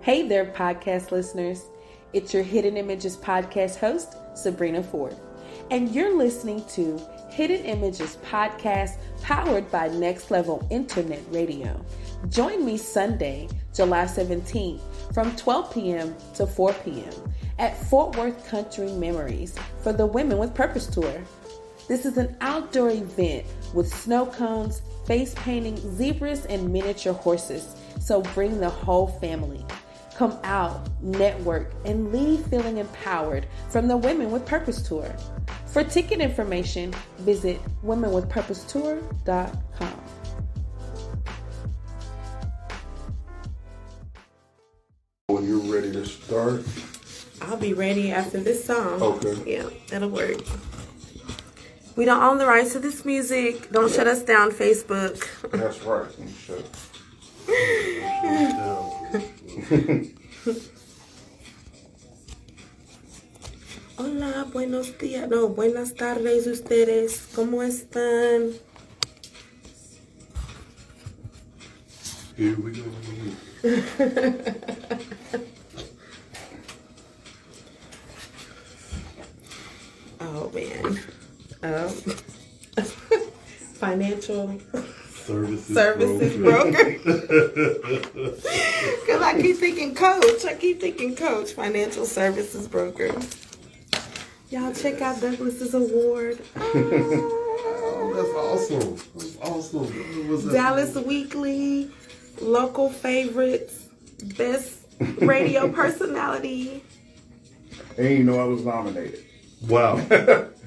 Hey there, podcast listeners. It's your Hidden Images podcast host, Sabrina Ford. And you're listening to Hidden Images podcast powered by Next Level Internet Radio. Join me Sunday, July 17th from 12 p.m. to 4 p.m. at Fort Worth Country Memories for the Women with Purpose Tour. This is an outdoor event with snow cones, face painting, zebras, and miniature horses. So bring the whole family. Come out, network, and leave feeling empowered from the Women with Purpose Tour. For ticket information, visit womenwithpurposetour.com. When you're ready to start, I'll be ready after this song. Okay. Yeah, that'll work. We don't own the rights to this music. Don't shut us down, Facebook. That's right. Shut Hola, buenos días. No, buenas tardes ustedes. ¿Cómo están? Here we go. Oh, man. Financial services broker. Because I keep thinking coach. Financial services broker. Y'all check out Douglas's award. Oh, that's awesome. What's that? Dallas Weekly, local favorites, best radio personality. And you know I was nominated. Wow.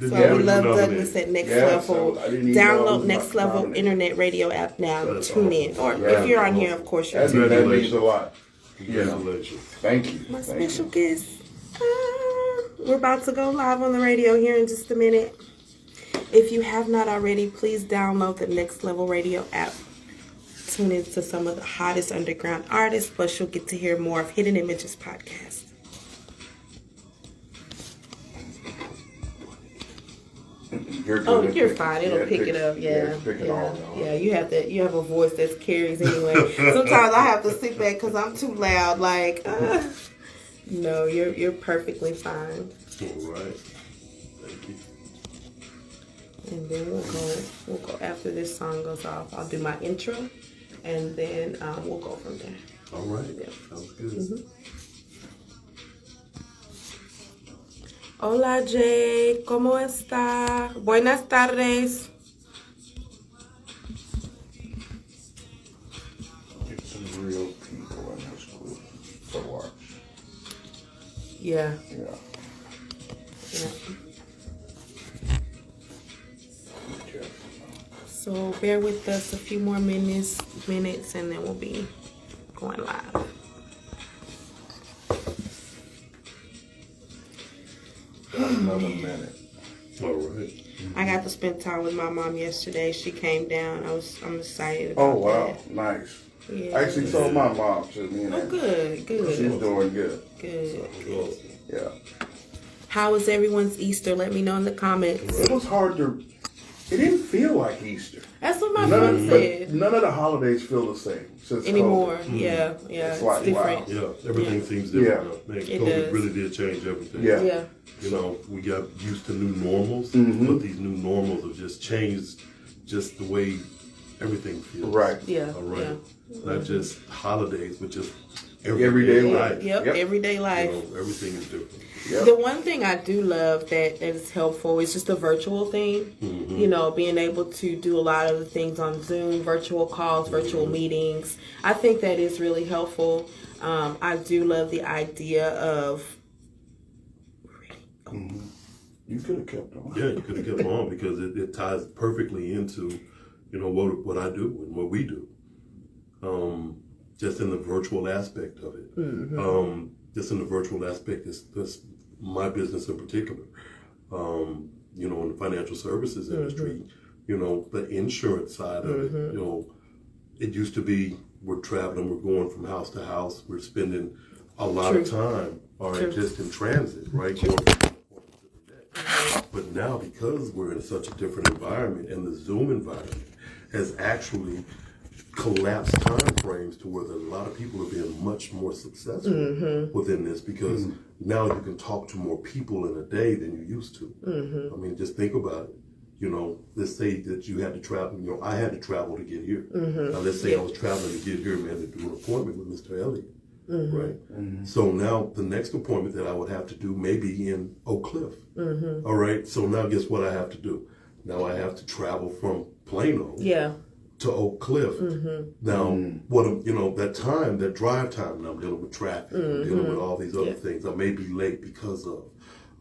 So we love Douglas at Next Level. So I didn't even know I Download was Next Level nominated. Internet Radio app now. That's Tune in. Or Yeah, if you're on that's here, of course, you're That means a lot. Congratulations. Thank you. my Thank special you. guest. We're about to go live on the radio here in just a minute. If you have not already, please download the Next Level Radio app. Tune in to some of the hottest underground artists, plus you'll get to hear more of Hidden Images podcast. You're good. Oh, you're fine. It'll pick it up. Pick it all. Yeah. You have a voice that carries anyway. Sometimes I have to sit back because I'm too loud. Like, no, you're perfectly fine. All right. Thank you. And then we'll go after this song goes off. I'll do my intro, and then we'll go from there. All right. Yeah. Sounds good. Mm-hmm. Hola Jay, ¿cómo está? Buenas tardes. Get some real people in this group to watch. Yeah. Yeah. So bear with us a few more minutes, and then we'll be going live. Another minute. All right. I got to spend time with my mom yesterday. She came down. I'm excited about Oh wow, that. nice. Yeah. I actually saw my mom too. Me and Oh, good. She was doing good. Good. Awesome. Yeah. How was everyone's Easter? Let me know in the comments. It was hard to. It didn't feel like Easter. That's what my mom said. None of the holidays feel the same since Anymore. COVID. Yeah, It's it's like, different. wow. Yeah, everything seems Yeah. different. Man, It COVID does. really did change everything. Yeah. Yeah. You know, we got used to new normals, Mm-hmm. but these new normals have just changed just the way everything feels. Right. Yeah. All right. Yeah. Not just holidays, but just Everyday life. Yep. Yep. Everyday life. You know, everything is different. Yep. The one thing I do love that is helpful is just the virtual thing. Mm-hmm. You know, being able to do a lot of the things on Zoom, virtual calls, virtual meetings. I think that is really helpful. I do love the idea of. You could have kept on. Yeah, you could have kept on because it ties perfectly into, you know, what I do and what we do. Just in the virtual aspect of it. Mm-hmm. Just in the virtual aspect, that's my business in particular. You know, in the financial services industry, you know, the insurance side of it, you know, it used to be we're traveling, we're going from house to house, we're spending a lot of time or just in transit, right? Going from one point to the next. But now, because we're in such a different environment, and the Zoom environment has actually collapsed time frames to where a lot of people are being much more successful within this, because now you can talk to more people in a day than you used to. I mean, just think about it. Let's say that you had to travel. I had to travel to get here. Now, let's say I was traveling to get here, man, to do an appointment with Mr. Elliott, right? So now the next appointment that I would have to do may be in Oak Cliff. All right. So now guess what I have to do? Now I have to travel from Plano to Oak Cliff. Now, that time, that drive time, now I'm dealing with traffic, I'm dealing with all these other things. I may be late because of,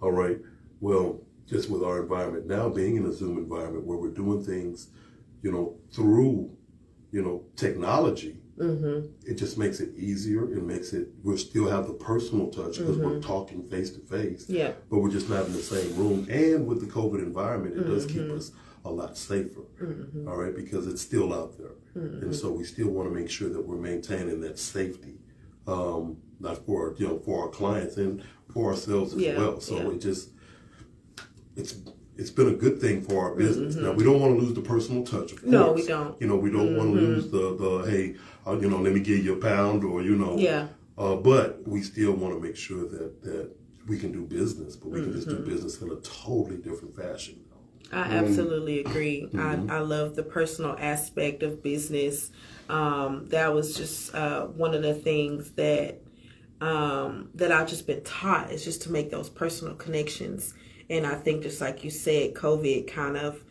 all right, well, just with our environment now, being in a Zoom environment where we're doing things, through, technology, it just makes it easier. It makes it, we'll still have the personal touch because we're talking face to face, but we're just not in the same room. And with the COVID environment, it does keep us a lot safer, all right, because it's still out there. And so we still want to make sure that we're maintaining that safety, not for, for our clients and for ourselves as well. So it's been a good thing for our business. Now, we don't want to lose the personal touch, of course. No, we don't. We don't want to lose the hey, let me give you a pound, or, but we still want to make sure that we can do business, but we can just do business in a totally different fashion. I absolutely agree. I love the personal aspect of business. That was just one of the things that I've just been taught, is just to make those personal connections. And I think, just like you said, COVID kind of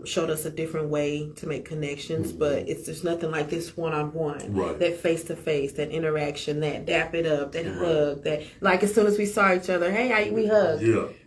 showed us a different way to make connections, but there's nothing like this one-on-one, that face-to-face, that interaction, that dap it up, that hug, that, like, as soon as we saw each other, hey, we hug.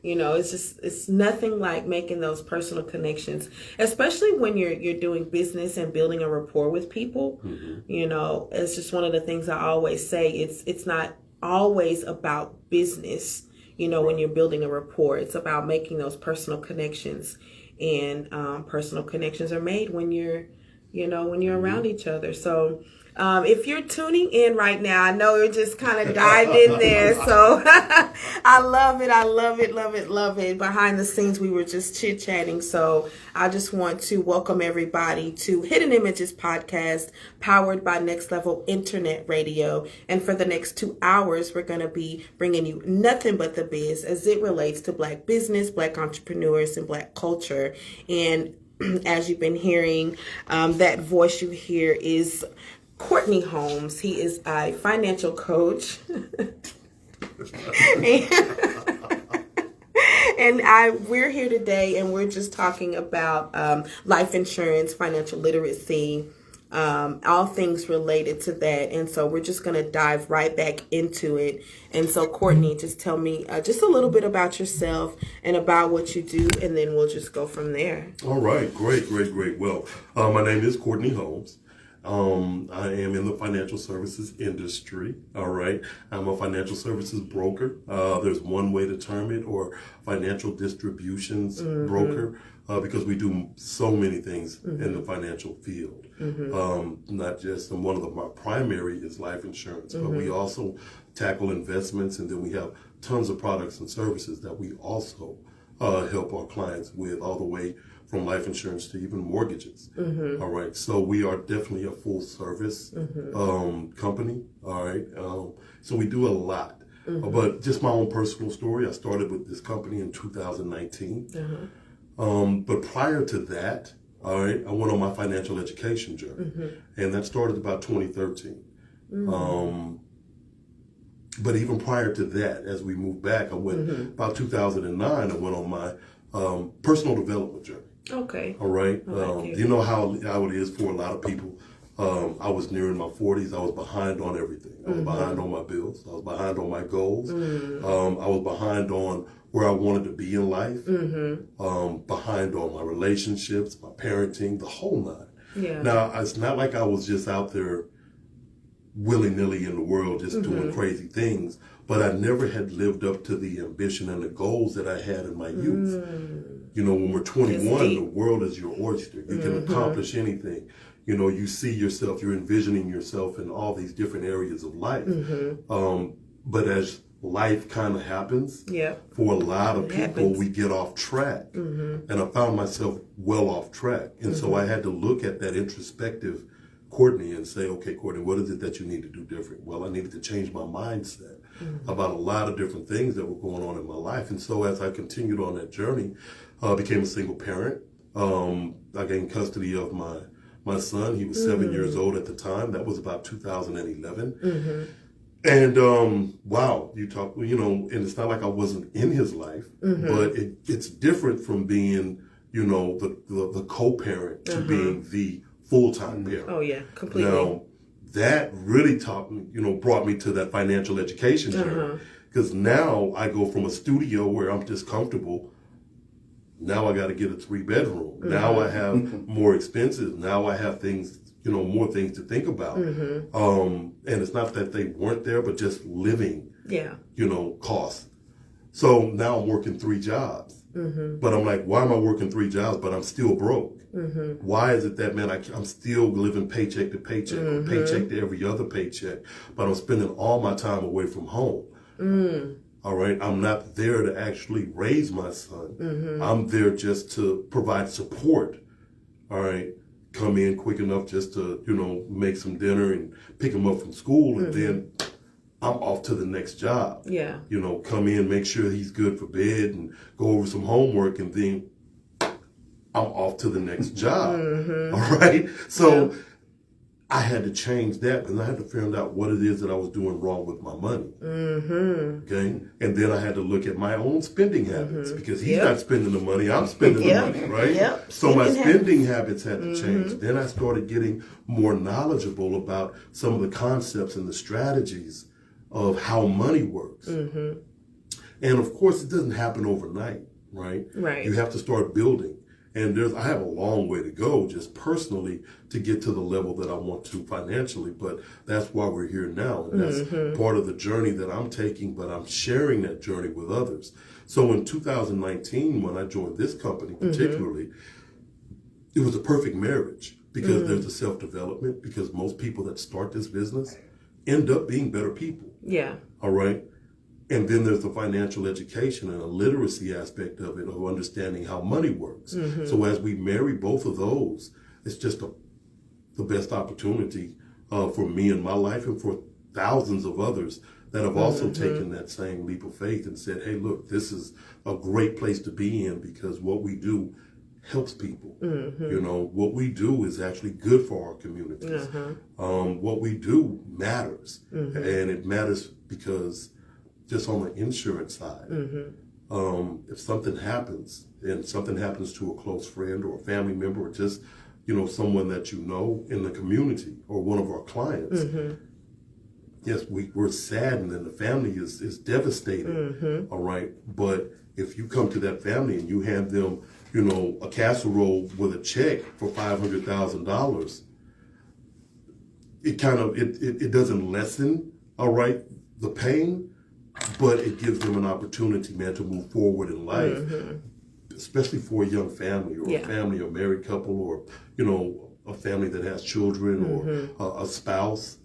It's nothing like making those personal connections, especially when you're doing business and building a rapport with people. It's just one of the things I always say. It's not always about business. When you're building a rapport, it's about making those personal connections, and personal connections are made when you're around each other. So if you're tuning in right now, I know you're just kind of dived in there. So I love it. Behind the scenes, we were just chit-chatting. So I just want to welcome everybody to Hidden Images Podcast, powered by Next Level Internet Radio. And for the next 2 hours, we're going to be bringing you nothing but the biz as it relates to Black business, Black entrepreneurs, and Black culture. And as you've been hearing, that voice you hear is Cortney Holmes. He is a financial coach. And we're here today, and we're just talking about life insurance, financial literacy, all things related to that. And so we're just going to dive right back into it. And so, Cortney, just tell me just a little bit about yourself and about what you do, and then we'll just go from there. All right. Great. Well, my name is Cortney Holmes. I am in the financial services industry. All right. I'm a financial services broker. There's one way to term it, or financial distributions broker, because we do so many things in the financial field. Not just, and one of my primary is life insurance, but we also tackle investments, and then we have tons of products and services that we also help our clients with, all the way from life insurance to even mortgages. All right. So we are definitely a full service company. All right. So we do a lot. But just my own personal story, I started with this company in 2019. But prior to that, all right, I went on my financial education journey. And that started about 2013. But even prior to that, as we moved back, I went about 2009, I went on my personal development journey. Okay. All right. You know how it is for a lot of people. I was nearing my 40s. I was behind on everything. I was behind on my bills. I was behind on my goals. I was behind on where I wanted to be in life. Behind on my relationships, my parenting, the whole nine. Now, it's not like I was just out there willy-nilly in the world just doing crazy things, but I never had lived up to the ambition and the goals that I had in my youth. When we're 21, the world is your oyster. You can accomplish anything. You see yourself, you're envisioning yourself in all these different areas of life. But as life kind of happens, for a lot of people, we get off track. And I found myself well off track. And so I had to look at that introspective Cortney and say, okay, Cortney, what is it that you need to do different? Well, I needed to change my mindset about a lot of different things that were going on in my life. And so as I continued on that journey, I became a single parent. I gained custody of my son. He was 7 years old at the time. That was about 2011. And wow, you talk, and it's not like I wasn't in his life, but it's different from being, the co-parent to being the full-time parent. Oh yeah, completely. Now, that really taught me, brought me to that financial education journey. Because now I go from a studio where I'm just comfortable. Now I got to get a 3-bedroom. Now I have more expenses. Now I have things, more things to think about. And it's not that they weren't there, but just living, costs. So now I'm working 3 jobs. But I'm like, why am I working 3 jobs, but I'm still broke? Why is it that, man, I'm still living paycheck to paycheck, or paycheck to every other paycheck, but I'm spending all my time away from home? All right, I'm not there to actually raise my son. I'm there just to provide support. All right, come in quick enough just to, make some dinner and pick him up from school, and then I'm off to the next job. Yeah. Come in, make sure he's good for bed and go over some homework, and then I'm off to the next job. All right. So I had to change that, because I had to figure out what it is that I was doing wrong with my money. Okay. And then I had to look at my own spending habits, because he's not spending the money, I'm spending the money, right? So my spending habits had to change. Then I started getting more knowledgeable about some of the concepts and the strategies of how money works. And of course, it doesn't happen overnight, right? Right. You have to start building. And I have a long way to go just personally to get to the level that I want to financially, but that's why we're here now. And that's part of the journey that I'm taking, but I'm sharing that journey with others. So in 2019, when I joined this company particularly, it was a perfect marriage, because there's a self-development, because most people that start this business end up being better people. Yeah. All right. And then there's the financial education and a literacy aspect of it, of understanding how money works. So as we marry both of those, it's just the best opportunity for me in my life, and for thousands of others that have also taken that same leap of faith and said, hey, look, this is a great place to be in, because what we do helps people. What we do is actually good for our communities. What we do matters. And it matters because just on the insurance side, if something happens, and something happens to a close friend or a family member, or just, someone that in the community, or one of our clients, yes, we're saddened, and the family is devastated. All right. But if you come to that family and you hand them, a casserole with a check for $500,000, it doesn't lessen, all right, the pain, but it gives them an opportunity, man, to move forward in life, especially for a young family, or a family, a married couple, or, a family that has children, or a spouse.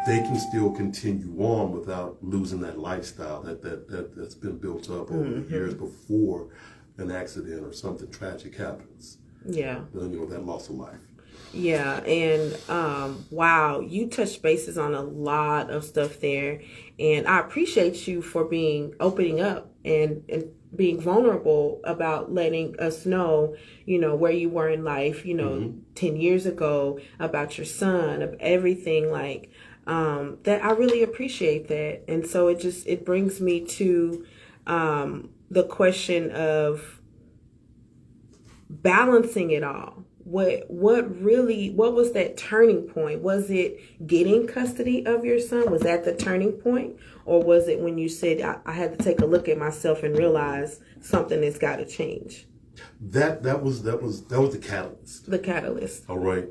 They can still continue on without losing that lifestyle that's been built up over the years before an accident or something tragic happens. Yeah. That loss of life. Yeah, and wow, you touched bases on a lot of stuff there, and I appreciate you for opening up and being vulnerable about letting us know, where you were in life, 10 years ago, about your son, of everything like that. I really appreciate that, and so it brings me to the question of balancing it all. What was that turning point? Was it getting custody of your son? Was that the turning point? Or was it when you said, I had to take a look at myself and realize something has got to change? That was the catalyst. The catalyst. All right.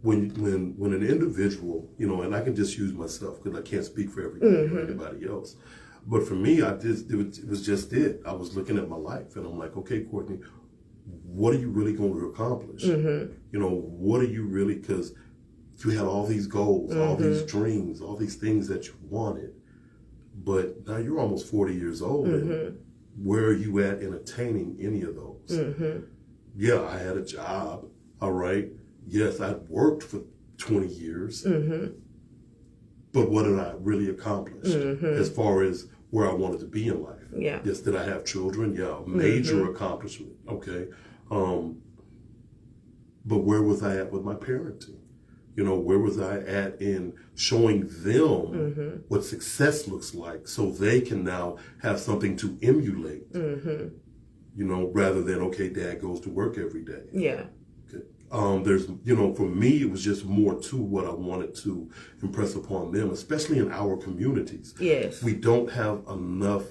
When an individual, and I can just use myself because I can't speak for everybody or anybody else. But for me, it was just it. I was looking at my life, and I'm like, okay, Cortney, what are you really going to accomplish? What are you really, because you had all these goals, all these dreams, all these things that you wanted, but now you're almost 40 years old, and where are you at in attaining any of those? Yeah, I had a job, all right, yes, I worked for 20 years, but what did I really accomplish as far as where I wanted to be in life? Yeah. Yes, did I have children? Yeah, major accomplishment. Okay. But where was I at with my parenting? You know, where was I at in showing them what success looks like so they can now have something to emulate? You know, rather than, okay, dad goes to work every day. Yeah. Okay. There's, you know, for me, it was just more to what I wanted to impress upon them, especially in our communities. Yes. We don't have enough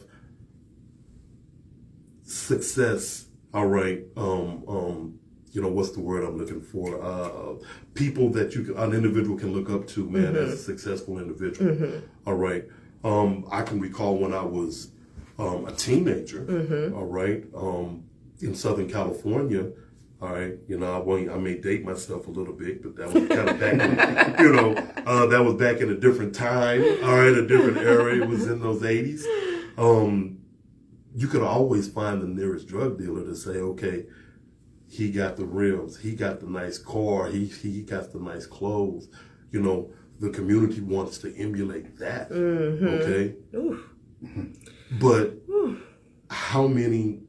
success. All right. You know, what's the word I'm looking for? People that an individual can look up to, man, as a successful individual. All right. I can recall when I was a teenager, all right, in Southern California. All right, you know, I may date myself a little bit, but that was kind of back in, you know, that was back in a different time, all right, a different era. It was in those 80s. You could always find the nearest drug dealer to say, okay, he got the rims, he got the nice car, he got the nice clothes. You know, the community wants to emulate that, okay? Oof. But how many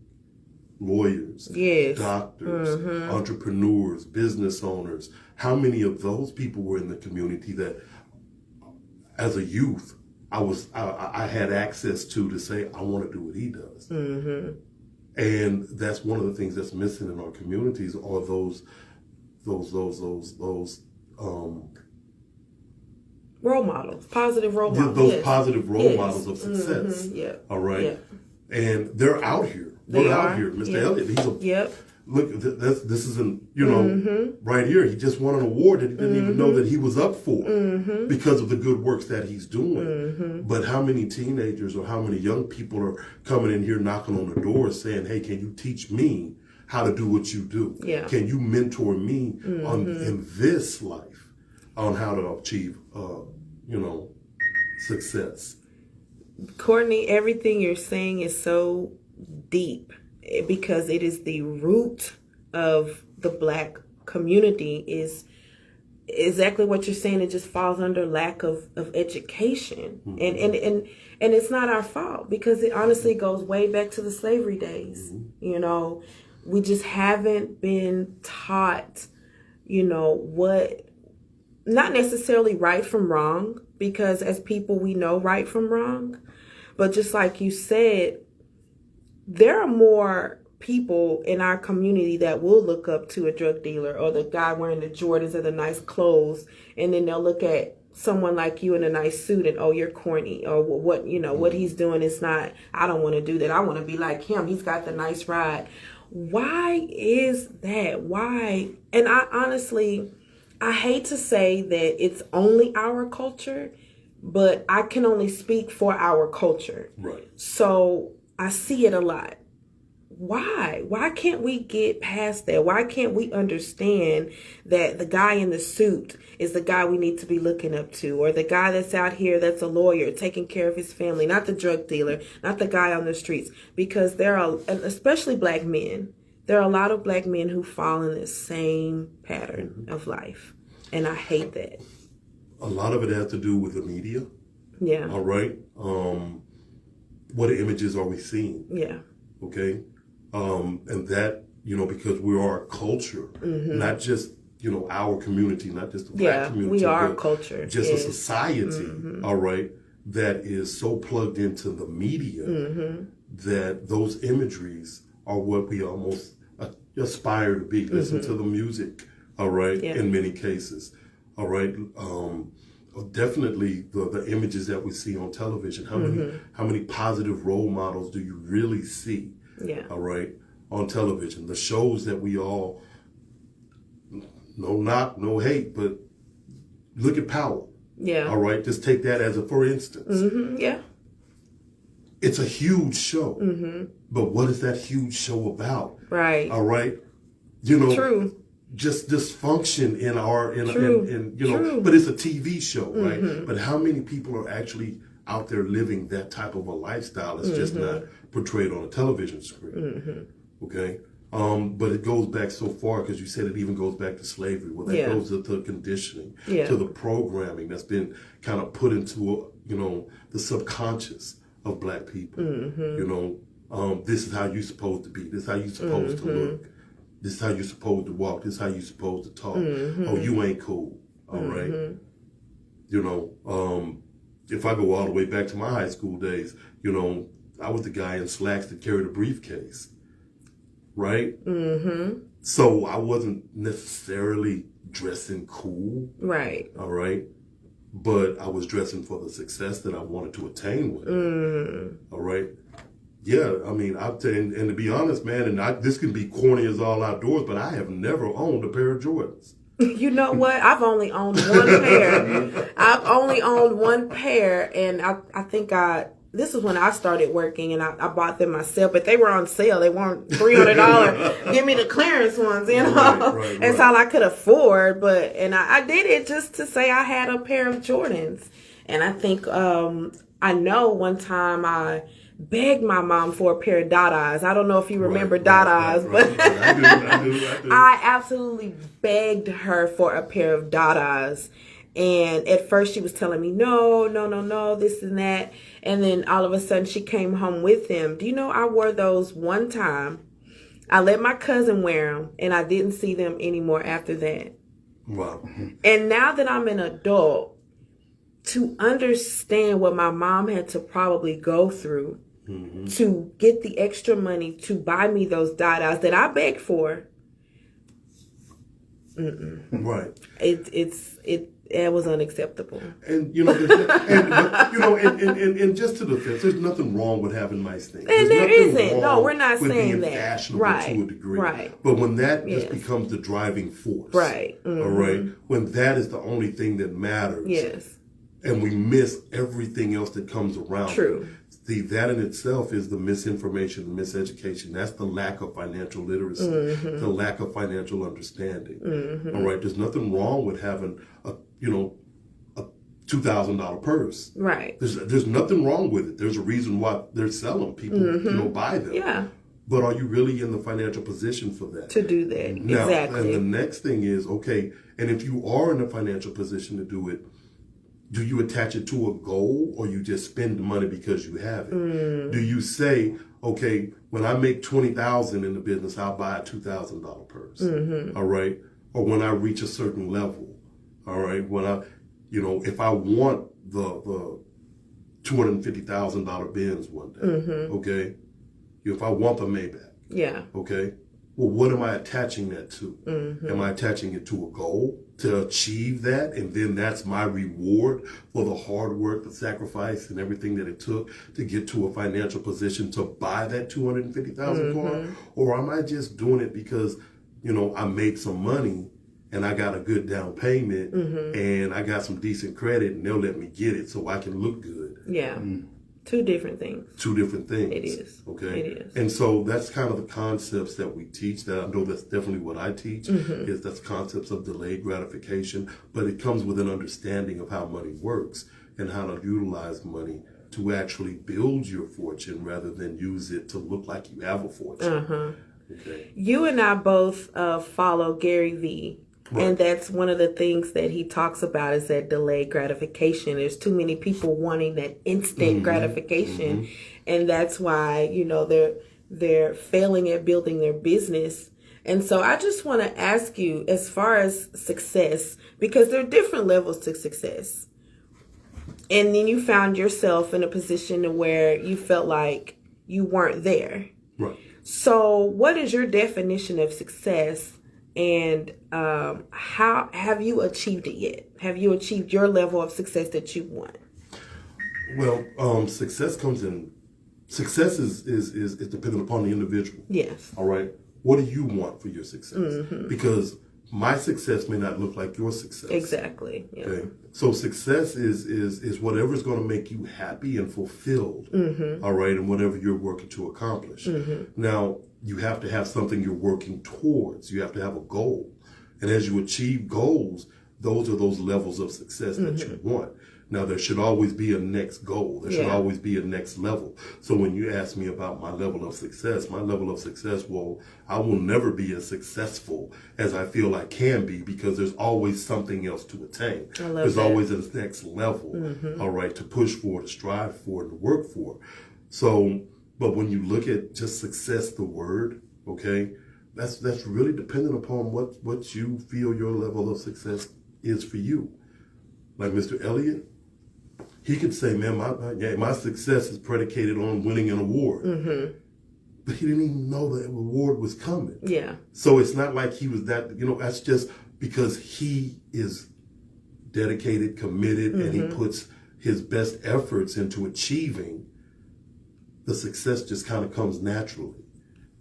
lawyers, doctors, entrepreneurs, business owners, how many of those people were in the community that as a youth I had access to say, I want to do what he does. And that's one of the things that's missing in our communities are those role models, positive role models. Those positive role models of success. Yeah. All right. Yeah. And they're out here. We're out here. Mr. Elliott, he's look, this isn't, you know, right here. He just won an award that he didn't even know that he was up for because of the good works that he's doing. But how many teenagers or how many young people are coming in here knocking on the door saying, hey, can you teach me how to do what you do? Yeah. Can you mentor me in this life on how to achieve, you know, success? Cortney, everything you're saying is so deep because it is the root of the Black community is exactly what you're saying. It just falls under lack of education. And it's not our fault because it honestly goes way back to the slavery days. You know, we just haven't been taught, you know, what, not necessarily right from wrong, because as people we know right from wrong. But just like you said, there are more people in our community that will look up to a drug dealer or the guy wearing the Jordans or the nice clothes, and then they'll look at someone like you in a nice suit and, oh, you're corny, or what, you know, what he's doing is not, I don't want to do that. I want to be like him. He's got the nice ride. Why is that? Why? And I honestly, I hate to say that it's only our culture, but I can only speak for our culture. Right. So I see it a lot. Why? Why can't we get past that? Why can't we understand that the guy in the suit is the guy we need to be looking up to, or the guy that's out here that's a lawyer taking care of his family, not the drug dealer, not the guy on the streets? Because there are, especially Black men, there are a lot of Black men who fall in this same pattern of life. And I hate that. A lot of it has to do with the media. Yeah. All right. What images are we seeing? Yeah. Okay. And that, you know, because we are a culture, not just, you know, our community, not just the Black community. We are a culture. Just a society, all right, that is so plugged into the media that those imageries are what we almost aspire to be. Listen to the music, all right, in many cases, all right. Definitely the images that we see on television. How many positive role models do you really see? Yeah. All right, on television, the shows that we all, no hate, but look at Power. Yeah. All right, just take that as a for instance. Yeah. It's a huge show, but what is that huge show about? Right. All right, you know. True. Just dysfunction in you know, but it's a TV show, right? But how many people are actually out there living that type of a lifestyle? It's just not portrayed on a television screen. Okay, But it goes back so far because you said it even goes back to slavery. Well, that goes to the conditioning, to the programming that's been kind of put into, the subconscious of Black people. This is how you're supposed to be. This is how you're supposed to look. This is how you're supposed to walk. This is how you're supposed to talk. Oh, you ain't cool. All right. If I go all the way back to my high school days, I was the guy in slacks that carried a briefcase. Right? So I wasn't necessarily dressing cool. Right. All right. But I was dressing for the success that I wanted to attain with. All right. Yeah, I mean, and to be honest, man, and this can be corny as all outdoors, but I have never owned a pair of Jordans. You know what? I've only owned one pair. And I think this is when I started working, and I bought them myself, but they were on sale. They weren't $300. Give me the clearance ones, Right. That's all I could afford. And I did it just to say I had a pair of Jordans. And I think, I know one time I begged my mom for a pair of Dadas. I don't know if you remember Dadas, but I do. I absolutely begged her for a pair of Dadas. And at first she was telling me, no, this and that. And then all of a sudden she came home with them. Do you know, I wore those one time. I let my cousin wear them, and I didn't see them anymore after that. Wow. And now that I'm an adult, to understand what my mom had to probably go through to get the extra money to buy me those Dadas that I begged for. Right. It was unacceptable. And and just to the defense, there's nothing wrong with having nice things. And there isn't. No, we're not saying being that. Fashionable Right. to a degree. Right. But when that just becomes the driving force. Right. All right. When that is the only thing that matters. Yes. And we miss everything else that comes around. True. See, that in itself is the misinformation, the miseducation. That's the lack of financial literacy, the lack of financial understanding. All right, there's nothing wrong with having a $2,000 purse. Right. There's nothing wrong with it. There's a reason why they're selling. People, buy them. Yeah. But are you really in the financial position for that? To do that, now, exactly. And the next thing is, okay, and if you are in a financial position to do it, do you attach it to a goal, or you just spend the money because you have it? Do you say, okay, when I make $20,000 in the business, I'll buy a $2,000 purse, all right? Or when I reach a certain level, all right? When if I want the $250,000 Benz one day, okay? If I want the Maybach, okay? Well, what am I attaching that to? Am I attaching it to a goal to achieve that? And then that's my reward for the hard work, the sacrifice, and everything that it took to get to a financial position to buy that $250,000 car? Or am I just doing it because, I made some money and I got a good down payment and I got some decent credit and they'll let me get it so I can look good? Yeah. Two different things. It is. Okay. It is. And so that's kind of the concepts that we teach. That I know that's definitely what I teach, is that's concepts of delayed gratification, but it comes with an understanding of how money works and how to utilize money to actually build your fortune rather than use it to look like you have a fortune. Okay. You and I both follow Gary Vee. Right. And that's one of the things that he talks about is that delayed gratification. There's too many people wanting that instant gratification. And that's why, they're failing at building their business. And so I just want to ask you, as far as success, because there are different levels to success. And then you found yourself in a position where you felt like you weren't there. Right. So what is your definition of success? And how have you achieved it yet? Have you achieved your level of success that you want? Well, success is dependent upon the individual. Yes. All right. What do you want for your success? Because my success may not look like your success. Exactly. Yeah. Okay. So success is whatever's going to make you happy and fulfilled. All right, and whatever you're working to accomplish. Now, you have to have something you're working towards. You have to have a goal. And as you achieve goals, those are those levels of success that you want. Now, there should always be a next goal. There should always be a next level. So when you ask me about my level of success, well, I will never be as successful as I feel I can be, because there's always something else to attain. There's always a next level, all right, to push for, to strive for, to work for. So, but when you look at just success, the word, okay, that's really dependent upon what you feel your level of success is for you. Like Mr. Elliott, he could say, man, my success is predicated on winning an award. But he didn't even know that award was coming. Yeah. So it's not like he was that, that's just because he is dedicated, committed, and he puts his best efforts into achieving. The success just kind of comes naturally.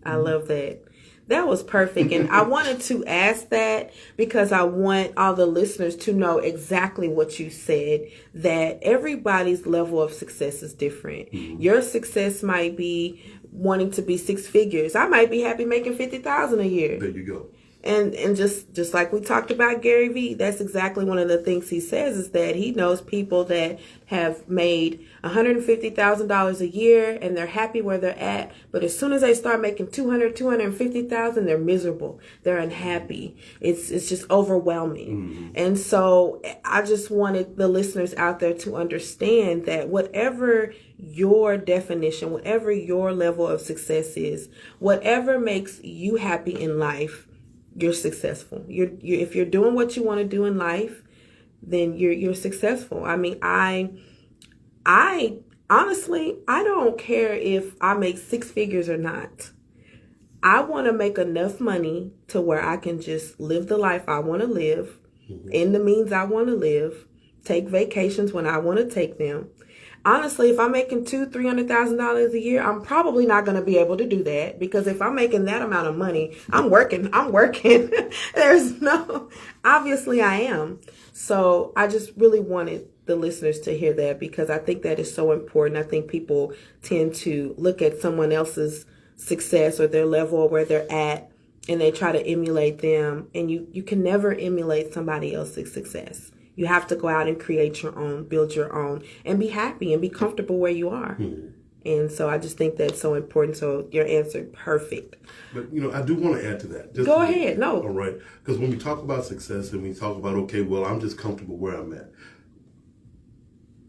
I love that. That was perfect. And I wanted to ask that because I want all the listeners to know exactly what you said, that everybody's level of success is different. Your success might be wanting to be six figures. I might be happy making $50,000 a year. There you go. And just like we talked about Gary Vee, that's exactly one of the things he says, is that he knows people that have made $150,000 a year and they're happy where they're at. But as soon as they start making $250,000, they're miserable. They're unhappy. It's just overwhelming. And so I just wanted the listeners out there to understand that whatever your definition, whatever your level of success is, whatever makes you happy in life, you're successful. If you're doing what you want to do in life, then you're successful. I mean, I honestly, I don't care if I make six figures or not. I want to make enough money to where I can just live the life I want to live, in the means I want to live, take vacations when I want to take them. Honestly, if I'm making $200,000-$300,000 a year, I'm probably not going to be able to do that, because if I'm making that amount of money, I'm working. Obviously I am. So I just really wanted the listeners to hear that, because I think that is so important. I think people tend to look at someone else's success or their level or where they're at, and they try to emulate them. And you can never emulate somebody else's success. You have to go out and create your own, build your own, and be happy and be comfortable where you are. And so I just think that's so important. So your answer, perfect. But, I do want to add to that. Go ahead. No. All right. Because when we talk about success and we talk about, okay, well, I'm just comfortable where I'm at.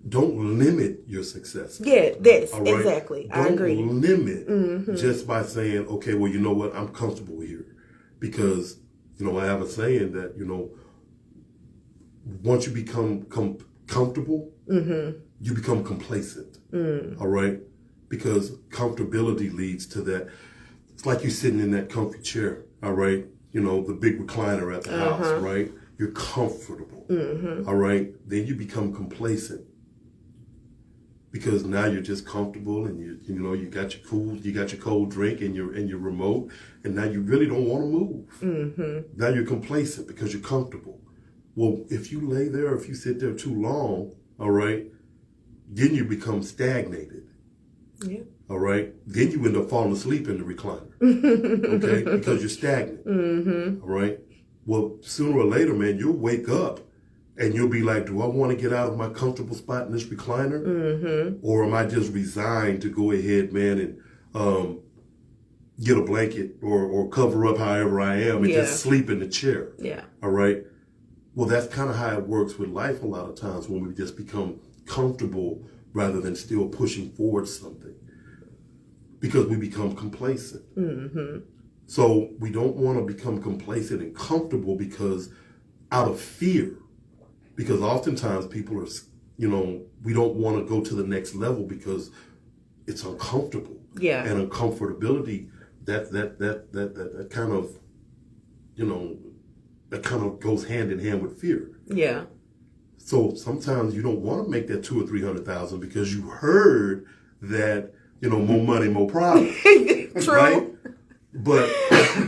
Don't limit your success. Yeah, that's exactly. Don't I agree. Limit just by saying, okay, well, you know what? I'm comfortable here. Because, I have a saying that, once you become comfortable, you become complacent. All right? Because comfortability leads to that. It's like you're sitting in that comfy chair, all right? The big recliner at the house, right? You're comfortable, all right? Then you become complacent, because now you're just comfortable, and you got your cold drink and your remote, and now you really don't want to move. Now you're complacent because you're comfortable. Well, if you lay there, if you sit there too long, all right, then you become stagnated. Yeah. All right. Then you end up falling asleep in the recliner. Okay. Because you're stagnant. All right. Well, sooner or later, man, you'll wake up and you'll be like, do I want to get out of my comfortable spot in this recliner? Or am I just resigned to go ahead, man, and get a blanket or cover up however I am and just sleep in the chair? Yeah. All right. Well, that's kind of how it works with life a lot of times, when we just become comfortable rather than still pushing forward something, because we become complacent. So we don't want to become complacent and comfortable because out of fear, because oftentimes people are, we don't want to go to the next level because it's uncomfortable. Yeah. And uncomfortability, that kind of, that kind of goes hand in hand with fear. Yeah. So sometimes you don't want to make that $200,000 or $300,000 because you heard that, more money, more problems. True. Right? But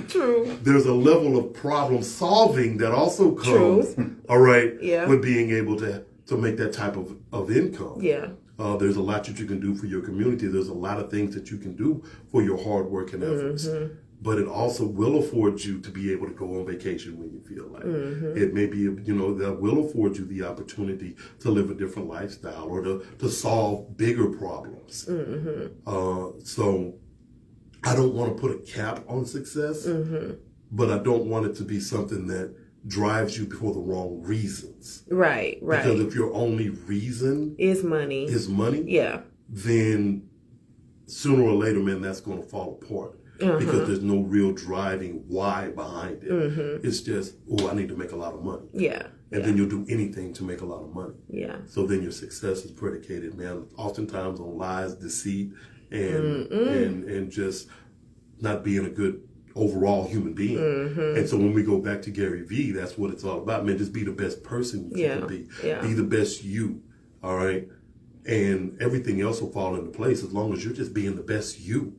true. There's a level of problem solving that also comes, all right, with being able to make that type of income. Yeah. There's a lot that you can do for your community. There's a lot of things that you can do for your hard work and efforts. but it also will afford you to be able to go on vacation when you feel like it. May be, that will afford you the opportunity to live a different lifestyle or to solve bigger problems. So I don't want to put a cap on success, but I don't want it to be something that drives you for the wrong reasons. Right. Because if your only reason is money, yeah, then sooner or later, man, that's going to fall apart. Because there's no real driving why behind it. It's just, I need to make a lot of money. Yeah. And then you'll do anything to make a lot of money. Yeah. So then your success is predicated, man, oftentimes on lies, deceit, and just not being a good overall human being. And so when we go back to Gary Vee, that's what it's all about, man. Just be the best person you can be. Be the best you. All right. And everything else will fall into place as long as you're just being the best you.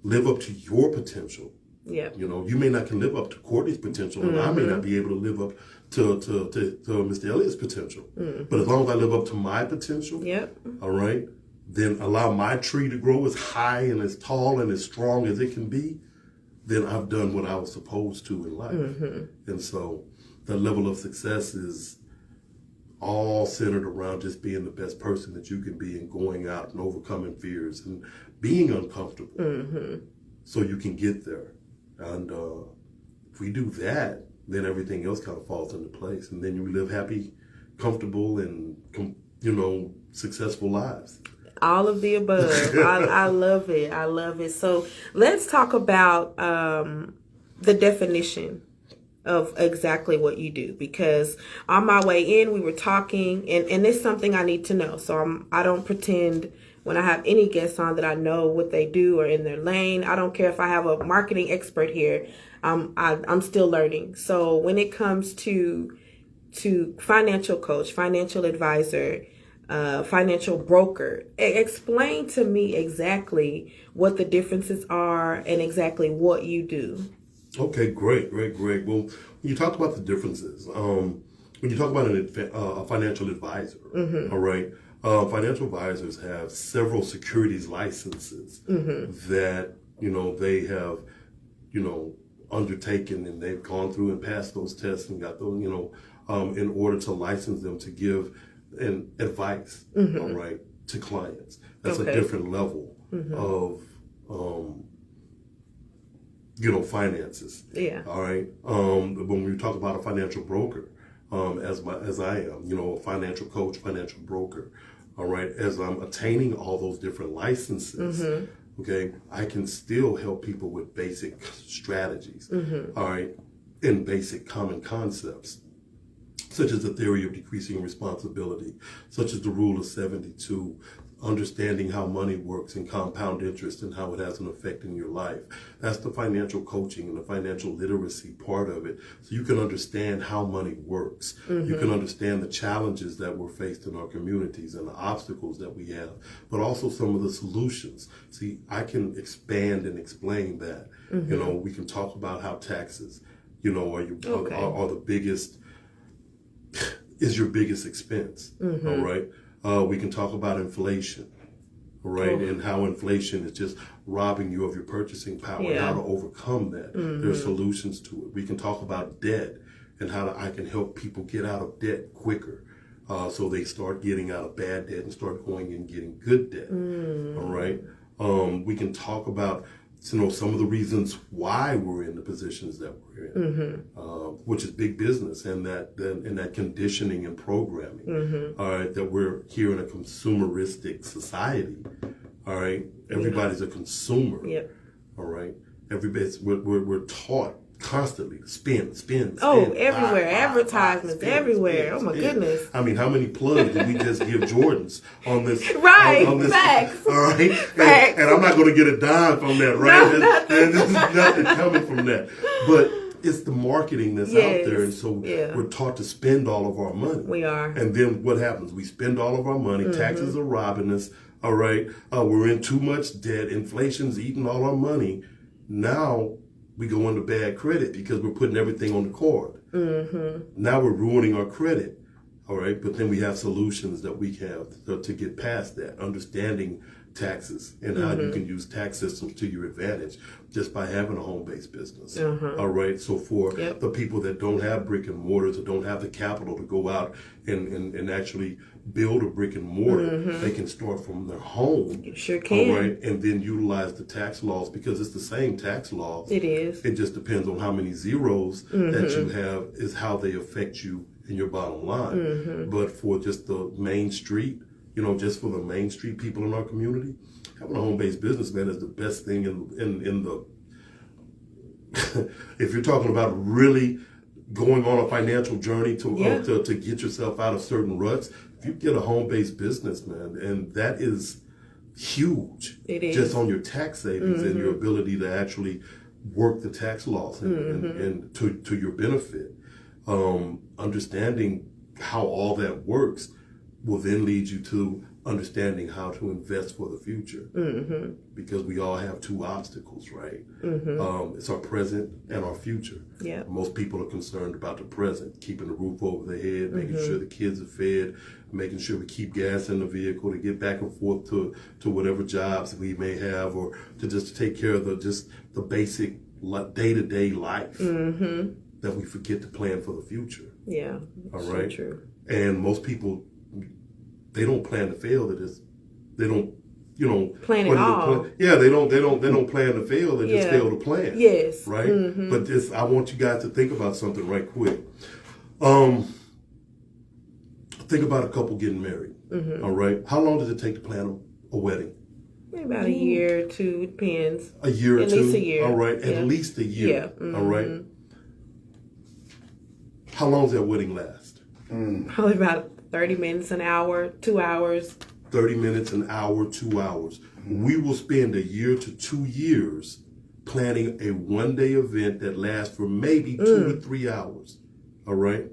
Live up to your potential. Yeah. You may not can live up to Courtney's potential, and I may not be able to live up to Mr. Elliott's potential. But as long as I live up to my potential, all right, then allow my tree to grow as high and as tall and as strong as it can be, then I've done what I was supposed to in life. And so the level of success is all centered around just being the best person that you can be and going out and overcoming fears and being uncomfortable so you can get there. And if we do that, then everything else kind of falls into place. And then you live happy, comfortable, and, successful lives. All of the above. I love it. I love it. So let's talk about the definition of exactly what you do, because on my way in we were talking and it's something I need to know. So I don't pretend when I have any guests on that I know what they do or in their lane. I don't care if I have a marketing expert here. I'm still learning. So when it comes to financial coach, financial advisor, financial broker, explain to me exactly what the differences are and exactly what you do. Okay, great. Well, when you talk about the differences, when you talk about a financial advisor, all right, financial advisors have several securities licenses that, they have, undertaken, and they've gone through and passed those tests and got those, in order to license them to give advice, all right, to clients. That's a different level of, finances. Yeah. All right. When we talk about a financial broker, as I am, a financial coach, financial broker, all right, as I'm attaining all those different licenses, okay, I can still help people with basic strategies, all right, and basic common concepts, such as the theory of decreasing responsibility, such as the rule of 72, understanding how money works and compound interest and how it has an effect in your life. That's the financial coaching and the financial literacy part of it. So you can understand how money works. You can understand the challenges that we're faced in our communities and the obstacles that we have, but also some of the solutions. See, I can expand and explain that. We can talk about how taxes, are the biggest, is your biggest expense, all right? We can talk about inflation, all right, and how inflation is just robbing you of your purchasing power and how to overcome that. There's solutions to it. We can talk about debt and how I can help people get out of debt quicker, so they start getting out of bad debt and start going and getting good debt, all right? We can talk about some of the reasons why we're in the positions that we're in, which is big business and that conditioning and programming. All right, that we're here in a consumeristic society. All right, everybody's a consumer. Yep. All right, we're taught constantly to spend. Oh, everywhere, advertisements everywhere. Oh my goodness! I mean, how many plugs did we just give Jordans on this? Right, on this, facts. All right, Facts. And I'm not going to get a dime from that, right? There's nothing coming from that, but it's the marketing that's out there, and so we're taught to spend all of our money. We are, and then what happens? We spend all of our money. Taxes are robbing us. All right, we're in too much debt. Inflation's eating all our money. Now we go into bad credit because we're putting everything on the card. Now we're ruining our credit. All right. But then we have solutions that we have to get past that, understanding taxes and how you can use tax systems to your advantage just by having a home-based business. All right. So for the people that don't have brick and mortars or don't have the capital to go out and actually build a brick and mortar, they can start from their home. You sure can. All right. And then utilize the tax laws because it's the same tax laws. It is. It just depends on how many zeros that you have is how they affect you in your bottom line. But for just the main street, just for the main street people in our community, having a home-based business, man, is the best thing in the if you're talking about really going on a financial journey to get yourself out of certain ruts, if you get a home-based business, man, and that is huge. It is. Just on your tax savings and your ability to actually work the tax laws and to your benefit. Understanding how all that works will then lead you to understanding how to invest for the future. Because we all have two obstacles, right? It's our present and our future. Yeah. Most people are concerned about the present, keeping the roof over their head, making sure the kids are fed, making sure we keep gas in the vehicle to get back and forth to whatever jobs we may have, or to just take care of the basic day-to-day life. That we forget to plan for the future. Yeah. All right. So true. And most people, they don't plan to fail. They don't plan at all. They don't plan to fail. They just fail to plan. Yes. Right. But I want you guys to think about something right quick. Think about a couple getting married. All right. How long does it take to plan a wedding? Maybe about a year or two. It depends. A year or two. At least a year. All right. At least a year. Yeah. All right. How long does that wedding last? Probably about 30 minutes, an hour, 2 hours. 30 minutes, an hour, 2 hours. We will spend a year to 2 years planning a one-day event that lasts for maybe 2 to 3 hours. All right?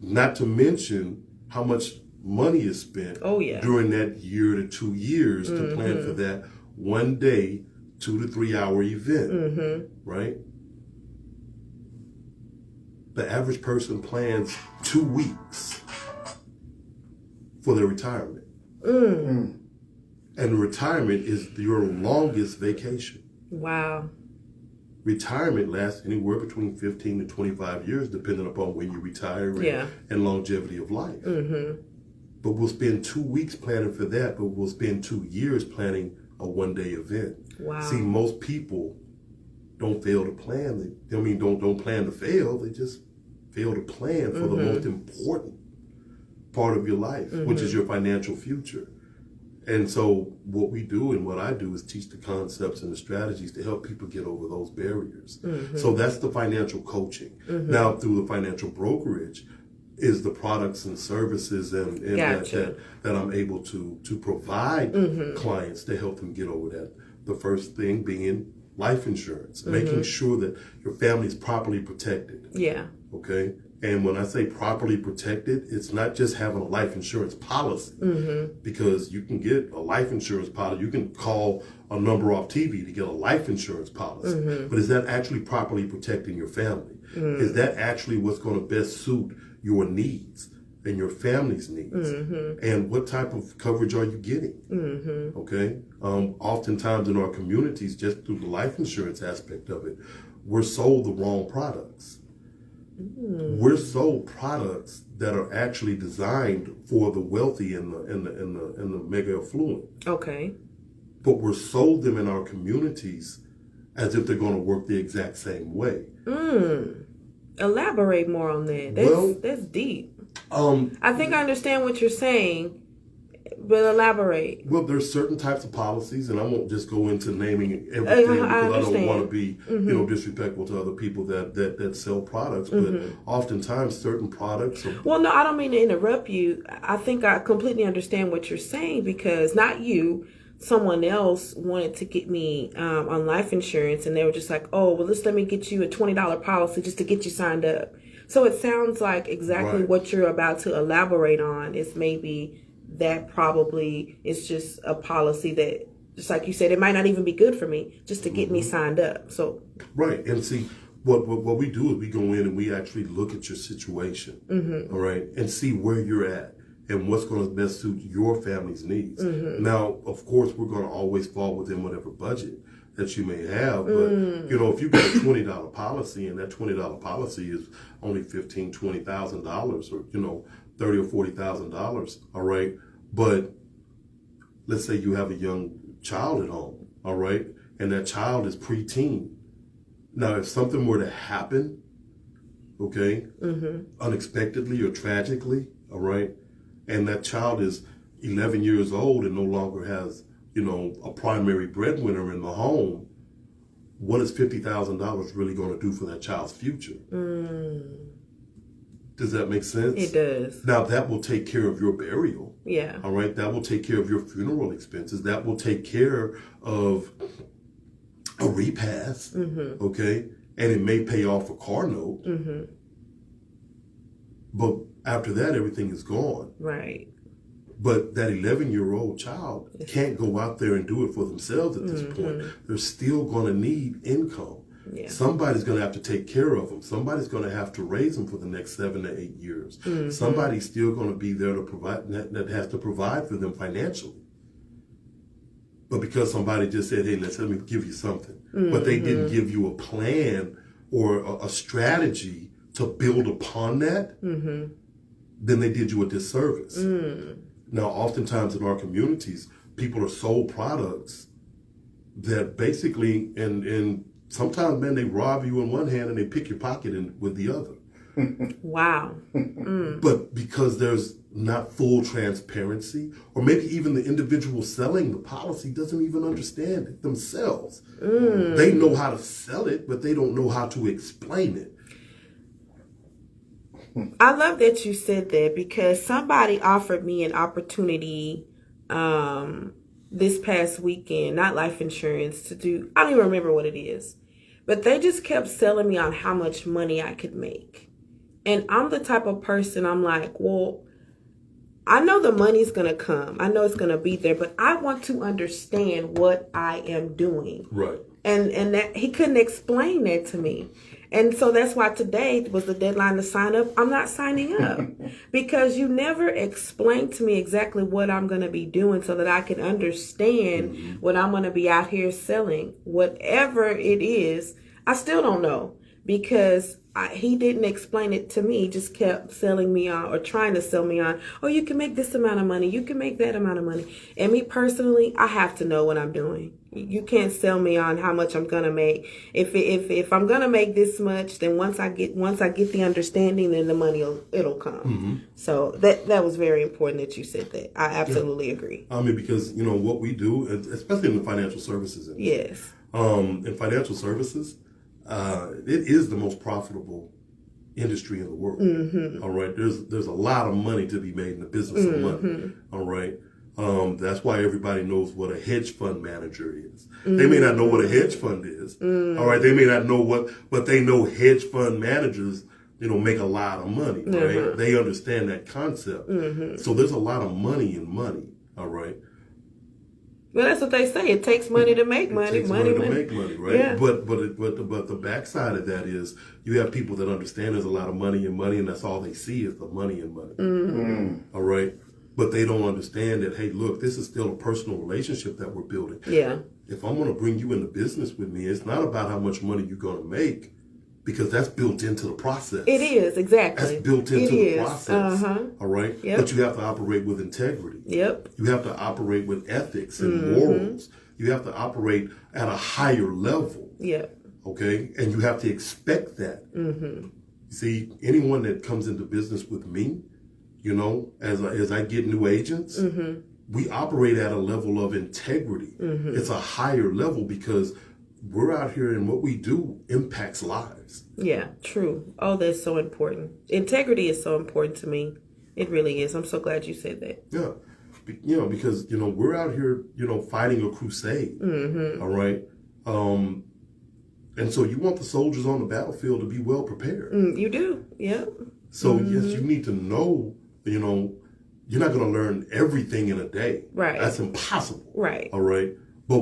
Not to mention how much money is spent during that year to 2 years to plan for that one day, 2 to 3 hour event. Right? The average person plans 2 weeks for their retirement. And retirement is your longest vacation. Wow. Retirement lasts anywhere between 15 to 25 years, depending upon when you retire and longevity of life. But we'll spend 2 weeks planning for that, but we'll spend 2 years planning a one-day event. Wow. See, most people don't fail to plan. Don't plan to fail. They just fail to plan for the most important part of your life, which is your financial future. And so what we do and what I do is teach the concepts and the strategies to help people get over those barriers. So that's the financial coaching. Now, through the financial brokerage is the products and services and that I'm able to provide clients to help them get over that. The first thing being life insurance, making sure that your family is properly protected. Yeah. Okay. And when I say properly protected, it's not just having a life insurance policy, because you can get a life insurance policy. You can call a number off TV to get a life insurance policy. But is that actually properly protecting your family? Is that actually what's going to best suit your needs and your family's needs? And what type of coverage are you getting? Okay. Oftentimes in our communities, just through the life insurance aspect of it, we're sold the wrong products. We're sold products that are actually designed for the wealthy and the mega affluent. Okay. But we're sold them in our communities as if they're going to work the exact same way. Elaborate more on that. That's deep. I think I understand what you're saying, but elaborate. Well, there's certain types of policies, and I won't just go into naming everything because I don't want to be, disrespectful to other people that sell products. But oftentimes, certain products. Well, no, I don't mean to interrupt you. I think I completely understand what you're saying, because not you, someone else wanted to get me on life insurance, and they were just like, "Oh, well, let me get you a $20 policy just to get you signed up." So it sounds like exactly what you're about to elaborate on is maybe that probably is just a policy that, just like you said, it might not even be good for me just to get me signed up. So right. And see, what we do is we go in and we actually look at your situation, all right, and see where you're at. and what's going to best suit your family's needs. Now, of course, we're going to always fall within whatever budget that you may have, but you know, if you got a $20 policy and that $20 policy is only $15,000, $20,000, or you know, $30,000 or $40,000, all right. But let's say you have a young child at home, all right, and that child is preteen. Now, if something were to happen, okay, unexpectedly or tragically, all right, and that child is 11 years old and no longer has, you know, a primary breadwinner in the home, what is $50,000 really going to do for that child's future? Does that make sense? It does. Now, that will take care of your burial. Yeah. All right. That will take care of your funeral expenses. That will take care of a repast. Okay. And it may pay off a car note. But after that, everything is gone. Right. But that 11-year-old child can't go out there and do it for themselves at this point. They're still going to need income. Yeah. Somebody's going to have to take care of them. Somebody's going to have to raise them for the next 7 to 8 years. Somebody's still going to be there to provide, that has to provide for them financially. But because somebody just said, hey, let me give you something, but they didn't give you a plan or a strategy to build upon that, then they did you a disservice. Now, oftentimes in our communities, people are sold products that basically, and sometimes, man, they rob you in one hand and they pick your pocket in with the other. Wow. But because there's not full transparency, or maybe even the individual selling the policy doesn't even understand it themselves. They know how to sell it, but they don't know how to explain it. I love that you said that, because somebody offered me an opportunity this past weekend, not life insurance, to do, I don't even remember what it is, but they just kept selling me on how much money I could make. And I'm the type of person, I'm like, well, I know the money's going to come. I know it's going to be there, but I want to understand what I am doing. Right. And that he couldn't explain that to me. And so that's why today was the deadline to sign up. I'm not signing up because you never explained to me exactly what I'm going to be doing so that I can understand what I'm going to be out here selling. Whatever it is, I still don't know, because he didn't explain it to me. He just kept selling me on, or trying to sell me on, oh, you can make this amount of money, you can make that amount of money. And me personally, I have to know what I'm doing. You can't sell me on how much I'm gonna make. If I'm gonna make this much, then once I get the understanding, then the money it'll come. So that was very important that you said that. I absolutely agree. I mean, because you know what we do, especially in the financial services industry. Yes. In financial services, it is the most profitable industry in the world. All right, there's a lot of money to be made in the business of money. All right. That's why everybody knows what a hedge fund manager is. They may not know what a hedge fund is. All right. They may not know but they know hedge fund managers, you know, make a lot of money, right? They understand that concept. So there's a lot of money in money. All right. Well, that's what they say. It takes money to make money. It takes money to make money, right? Yeah. But the backside of that is you have people that understand there's a lot of money in money, and that's all they see is the money in money. All right. But they don't understand that, hey, look, this is still a personal relationship that we're building. Yeah. If I'm going to bring you into business with me, it's not about how much money you're going to make, because that's built into the process. It is, exactly. That's built into the process. All right? Yep. But you have to operate with integrity. Yep. You have to operate with ethics and morals. You have to operate at a higher level. Yep. Okay? And you have to expect that. See, anyone that comes into business with me, you know, as I get new agents, we operate at a level of integrity. It's a higher level because we're out here and what we do impacts lives. Yeah, true. Oh, that's so important. Integrity is so important to me. It really is. I'm so glad you said that. Yeah. You know, because, you know, we're out here, you know, fighting a crusade. All right. And so you want the soldiers on the battlefield to be well prepared. You do. Yeah. So, yes, you need to know, you know, you're not going to learn everything in a day. Right. That's impossible. Right. All right. But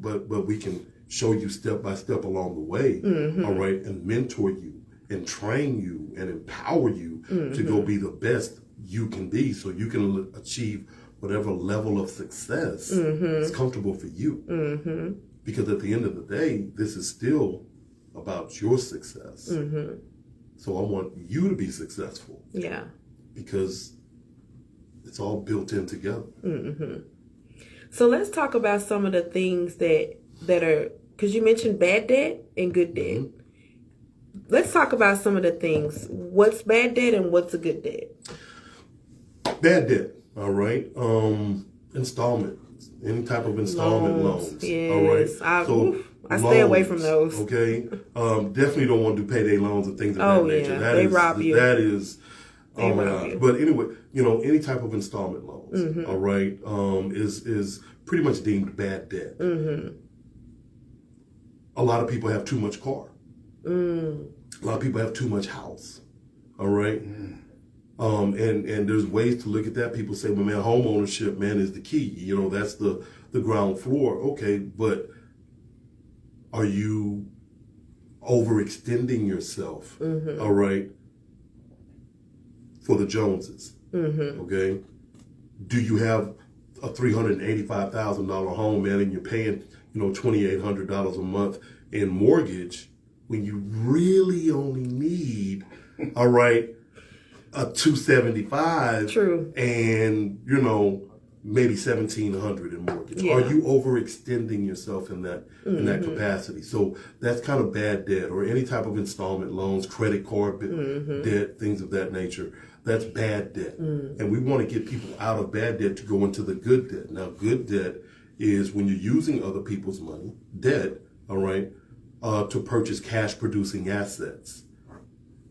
but we can show you step by step along the way. All right. And mentor you and train you and empower you to go be the best you can be, so you can achieve whatever level of success is comfortable for you. Mm-hmm. Because at the end of the day, this is still about your success. Mm-hmm. So I want you to be successful. Yeah. Because it's all built in together. Mm-hmm. So let's talk about some of the things that are, because you mentioned bad debt and good debt. Mm-hmm. Let's talk about some of the things. What's bad debt and what's a good debt? Bad debt, all right. Installments, any type of installment loans. Yes. All right. I stay away from those. Okay. Definitely don't want to do payday loans and things of that nature. Yeah. They rob you. That is, oh my God. But anyway, any type of installment loans, all right, is pretty much deemed bad debt. Mm-hmm. A lot of people have too much car. A lot of people have too much house. All right. And there's ways to look at that. People say, well, man, home ownership, man, is the key. That's the ground floor. Okay, but are you overextending yourself? Mm-hmm. All right, for the Joneses. Mm-hmm. Okay, do you have a $385,000 home, man, and you're paying $2,800 a month in mortgage when you really only need, all right, a $275? True. And maybe $1,700 in mortgage. Yeah. Are you overextending yourself in that capacity? So that's kind of bad debt, or any type of installment loans, credit card debt, things of that nature. That's bad debt. And we want to get people out of bad debt to go into the good debt. Now, good debt is when you're using other people's money, debt, all right, to purchase cash producing assets.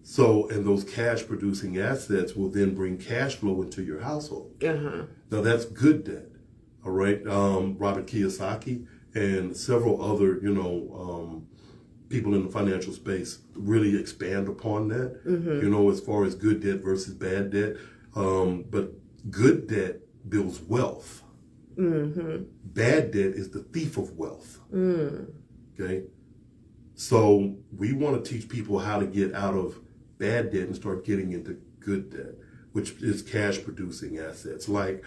So, and those cash producing assets will then bring cash flow into your household. Uh-huh. Now that's good debt. All right. Robert Kiyosaki and several other, people in the financial space really expand upon that, as far as good debt versus bad debt. But good debt builds wealth. Mm-hmm. Bad debt is the thief of wealth. Okay. So we want to teach people how to get out of bad debt and start getting into good debt, which is cash producing assets, like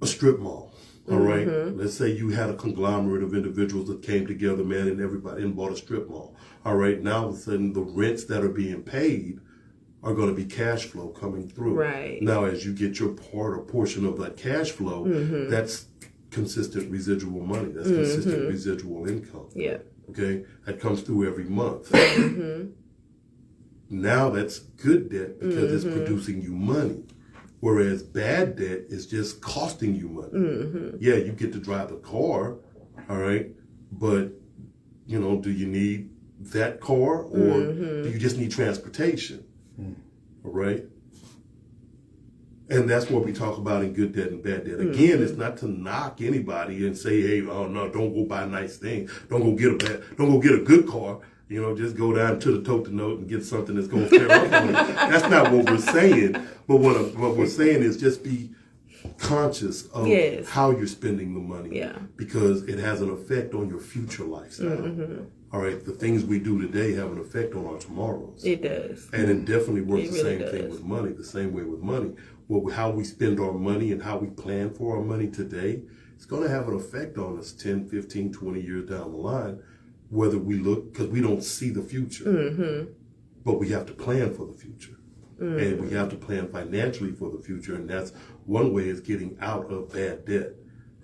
a strip mall. All right. Let's say you had a conglomerate of individuals that came together, man, and everybody and bought a strip mall. All right. Now all of a sudden the rents that are being paid are going to be cash flow coming through. Right. Now, as you get your part or portion of that cash flow, that's consistent residual money. That's consistent residual income. Yeah. Okay. That comes through every month. Now that's good debt because it's producing you money. Whereas bad debt is just costing you money. Yeah, you get to drive the car, all right, but, do you need that car, or do you just need transportation? All right? And that's what we talk about in good debt and bad debt. Again, it's not to knock anybody and say, hey, oh no, don't go buy a nice thing. Don't go get a good car. Just go down to the tote-to-note and get something that's going to tear up on you. That's not what we're saying. But what we're saying is just be conscious of how you're spending the money. Yeah. Because it has an effect on your future lifestyle. All right. The things we do today have an effect on our tomorrows. It does. And it definitely works the same thing with money, the same way with money. Well, how we spend our money and how we plan for our money today, it's going to have an effect on us 10, 15, 20 years down the line. Whether we look, because we don't see the future, but we have to plan for the future. And we have to plan financially for the future. And that's one way is getting out of bad debt.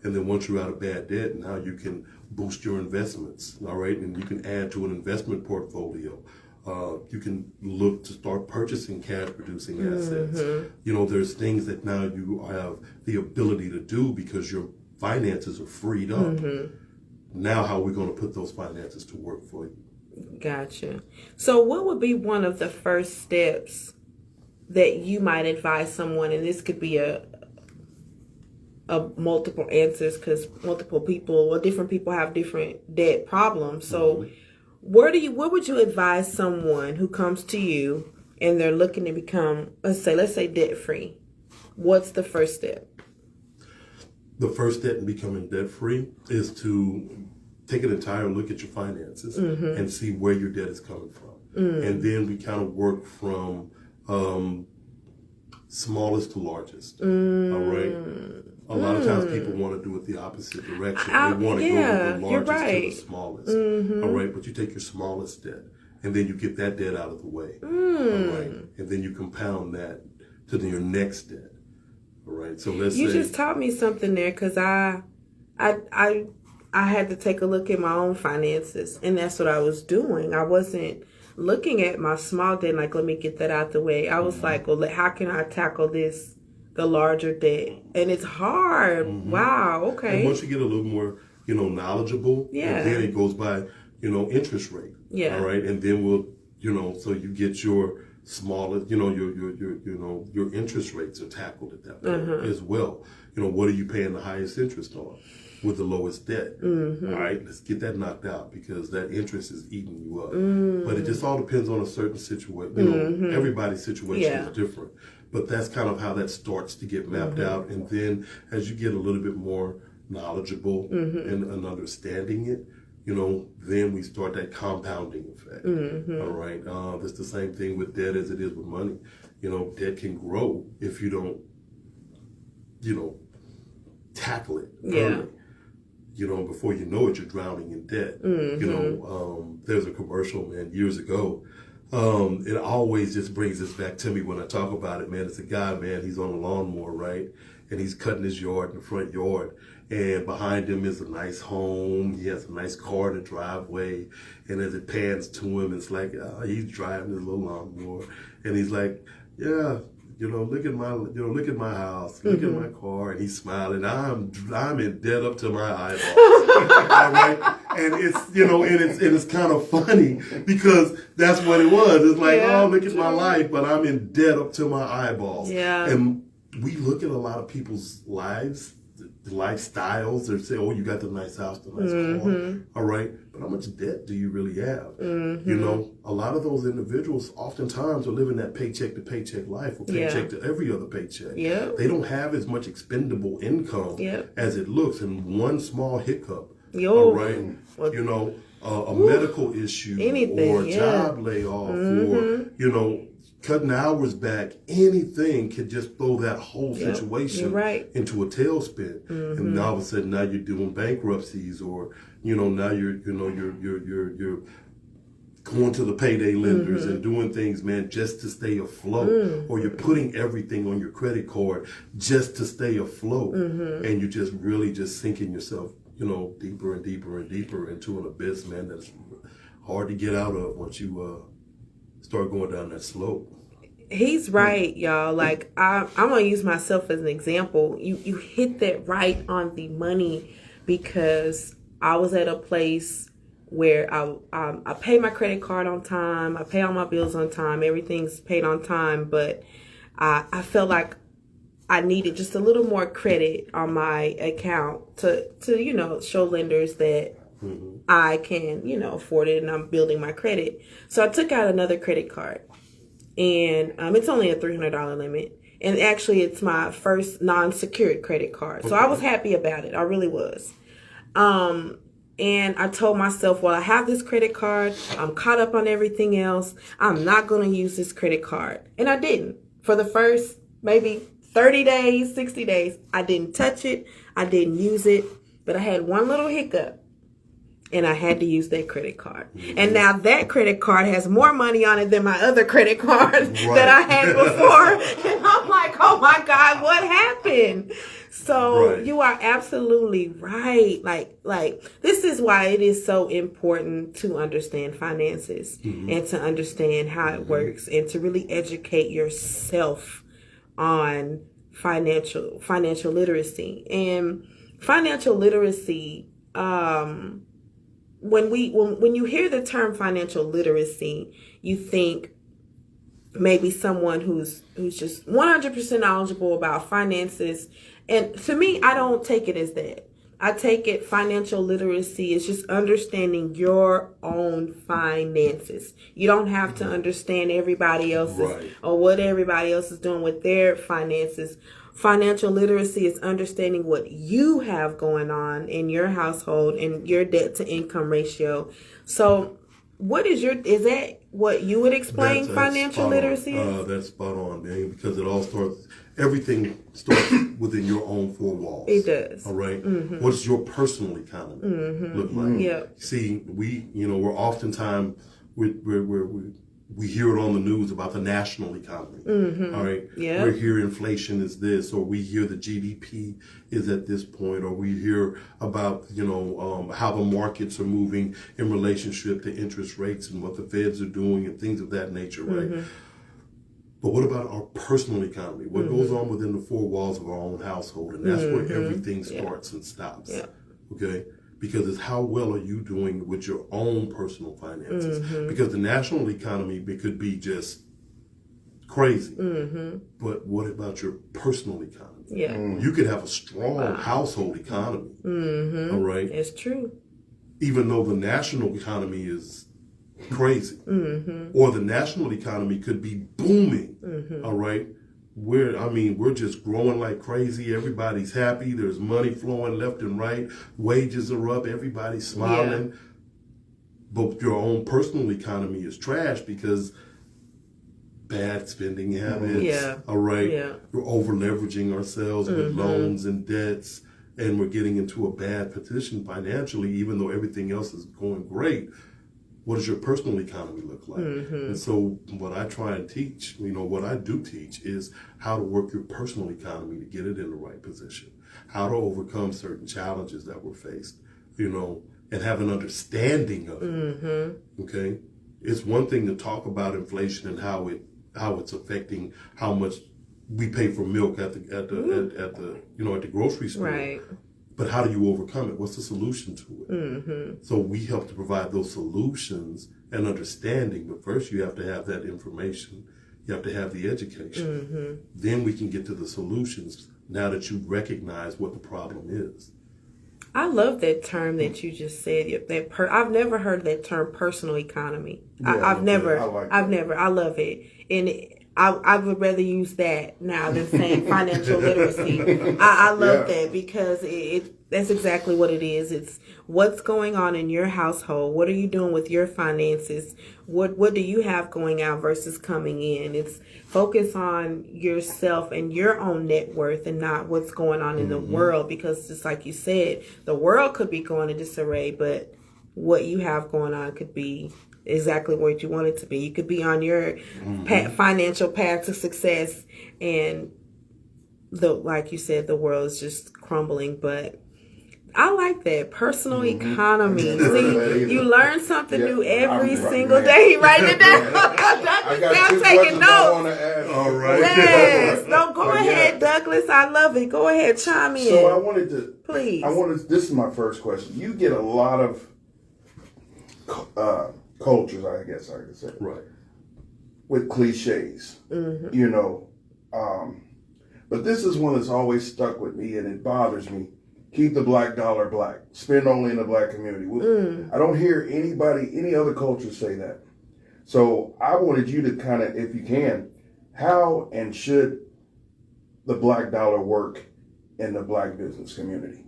And then once you're out of bad debt, now you can boost your investments, all right? And you can add to an investment portfolio. You can look to start purchasing cash producing assets. There's things that now you have the ability to do because your finances are freed up. Now, how are we going to put those finances to work for you? Gotcha. So what would be one of the first steps that you might advise someone, and this could be a multiple answers because multiple people or different people have different debt problems. So what would you advise someone who comes to you and they're looking to become, let's say debt free? What's the first step? The first step in becoming debt-free is to take an entire look at your finances and see where your debt is coming from. And then we kind of work from smallest to largest. All right. A lot of times people want to do it the opposite direction. They want to go from the largest to the smallest. All right. But you take your smallest debt and then you get that debt out of the way. All right. And then you compound that to your next debt. All right. So let's say. You just taught me something there, because I had to take a look at my own finances, and that's what I was doing. I wasn't looking at my small debt like, let me get that out the way. I was like, well, how can I tackle this, the larger debt? And it's hard. Wow. Okay. And once you get a little more, knowledgeable, and then it goes by, interest rate. Yeah. All right. And then we'll, so you get your smaller, your interest rates are tackled at that point as well. What are you paying the highest interest on with the lowest debt? All right, let's get that knocked out, because that interest is eating you up. But it just all depends on a certain situation. Everybody's situation is different. But that's kind of how that starts to get mapped out. And then as you get a little bit more knowledgeable and understanding it, then we start that compounding effect. All right. It's the same thing with debt as it is with money. Debt can grow if you don't, tackle it early. Before you know it, you're drowning in debt. There's a commercial, man, years ago. It always just brings this back to me when I talk about it, man. It's a guy, man, he's on a lawnmower, right? And he's cutting his yard in the front yard. And behind him is a nice home. He has a nice car in the driveway. And as it pans to him, it's like, he's driving his little lawnmower. And he's like, yeah, look at my house, look at my car. And he's smiling. I'm in debt up to my eyeballs. All right. And it's, and it's kind of funny, because that's what it was. It's like, oh, look at my life, but I'm in debt up to my eyeballs. Yeah. And we look at a lot of people's lives, the lifestyles. They say, oh, you got the nice house, the nice car. All right. But how much debt do you really have? A lot of those individuals oftentimes are living that paycheck to paycheck life, or paycheck to every other paycheck. They don't have as much expendable income as it looks. And one small hiccup, all right, a medical issue, or a job layoff, or, cutting hours back, anything could just throw that whole situation into a tailspin. And all of a sudden, now you're doing bankruptcies, or now you're going to the payday lenders and doing things, man, just to stay afloat. Or you're putting everything on your credit card just to stay afloat, and you're just really just sinking yourself, deeper and deeper and deeper into an abyss, man, that's hard to get out of once you start going down that slope. He's right, y'all. Like, I'm going to use myself as an example. You hit that right on the money, because I was at a place where I pay my credit card on time. I pay all my bills on time. Everything's paid on time. But I felt like I needed just a little more credit on my account to show lenders that I can, afford it, and I'm building my credit. So I took out another credit card, and it's only a $300 limit. And actually, it's my first non-secured credit card. So I was happy about it. I really was. And I told myself, well, I have this credit card. I'm caught up on everything else. I'm not going to use this credit card. And I didn't. For the first maybe 30 days, 60 days, I didn't touch it. I didn't use it. But I had one little hiccup, and I had to use that credit card. And now that credit card has more money on it than my other credit card that I had before. And I'm like, oh my God, what happened? So you are absolutely right. Like this is why it is so important to understand finances and to understand how it works, and to really educate yourself on financial literacy. And financial literacy, when you hear the term financial literacy, you think maybe someone who's just 100% knowledgeable about finances. And to me, I don't take it as that. I take it financial literacy is just understanding your own finances. You don't have to understand everybody else's or what everybody else is doing with their finances. Financial literacy is understanding what you have going on in your household and your debt to income ratio. So what is that what you would explain financial literacy is? That's spot on, man, because everything starts within your own four walls. It does. All right? What's your personal economy look like? Yep. See, we're oftentimes, we hear it on the news about the national economy. All right? Yeah. We hear inflation is this, or we hear the GDP is at this point, or we hear about, how the markets are moving in relationship to interest rates and what the feds are doing and things of that nature, right? But what about our personal economy? What goes on within the four walls of our own household? And that's where everything starts and stops. Yeah. Okay? Because it's how well are you doing with your own personal finances? Because the national economy could be just crazy. But what about your personal economy? Yeah. You could have a strong household economy. All right? It's true. Even though the national economy is crazy. Or the national economy could be booming. All right? We're just growing like crazy. Everybody's happy. There's money flowing left and right. Wages are up. Everybody's smiling. Yeah. But your own personal economy is trash because bad spending habits. Yeah. All right. Yeah. We're over leveraging ourselves with loans and debts, and we're getting into a bad position financially, even though everything else is going great. What does your personal economy look like? And so what I try and teach, what I do teach is how to work your personal economy to get it in the right position, how to overcome certain challenges that we're faced, and have an understanding of it. Okay? It's one thing to talk about inflation and how it's affecting how much we pay for milk at the grocery store. Right. But how do you overcome it? What's the solution to it? So we help to provide those solutions and understanding. But first, you have to have that information. You have to have the education. Then we can get to the solutions now that you recognize what the problem is. I love that term that you just said. I've never heard that term, personal economy. Yeah, I've never. I love it. And I would rather use that now than saying financial literacy. I love that because that's exactly what it is. It's what's going on in your household. What are you doing with your finances? What do you have going out versus coming in? It's focus on yourself and your own net worth and not what's going on in the world, because just like you said, the world could be going in disarray, but what you have going on could be exactly what you want it to be. You could be on your financial path to success, and like you said, the world is just crumbling. But I like that personal economy. See, you learn something new every single day. Writing it down. I'm taking notes. All right. Yes. No, go ahead, Douglas. I love it. Go ahead, chime in. So I wanted to. Please. This is my first question. You get a lot of cultures, I guess I could say, Right. with cliches, but this is one that's always stuck with me, and it bothers me. Keep the black dollar black. Spend only in the black community. I don't hear any other culture say that. So I wanted you to kind of, if you can, how and should the black dollar work in the black business community?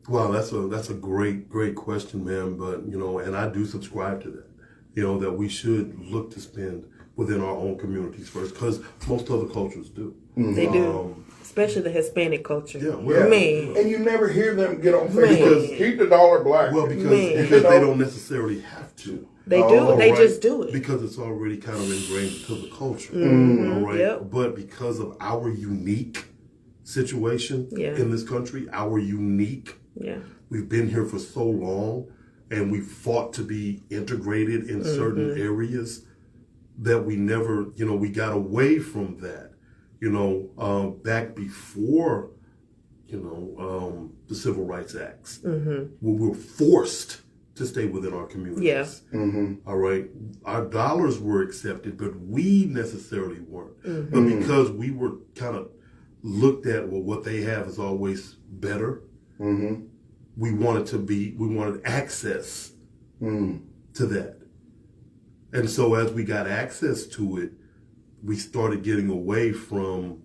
Well, that's a great question, man. But and I do subscribe to that. That we should look to spend within our own communities first, because most other cultures do. They do, especially the Hispanic culture. Yeah, man. And you never hear them get on Facebook. Keep the dollar black. Well, because they don't necessarily have to. They do. They just do it because it's already kind of ingrained into the culture. All right. Yep. But because of our unique situation in this country, we've been here for so long, and we fought to be integrated in certain areas that we never, we got away from that, back before, the Civil Rights Acts. We were forced to stay within our communities. Yes. All right. Our dollars were accepted, but we necessarily weren't. But because we were kind of looked at, what they have is always better. We wanted access to that. And so as we got access to it, we started getting away from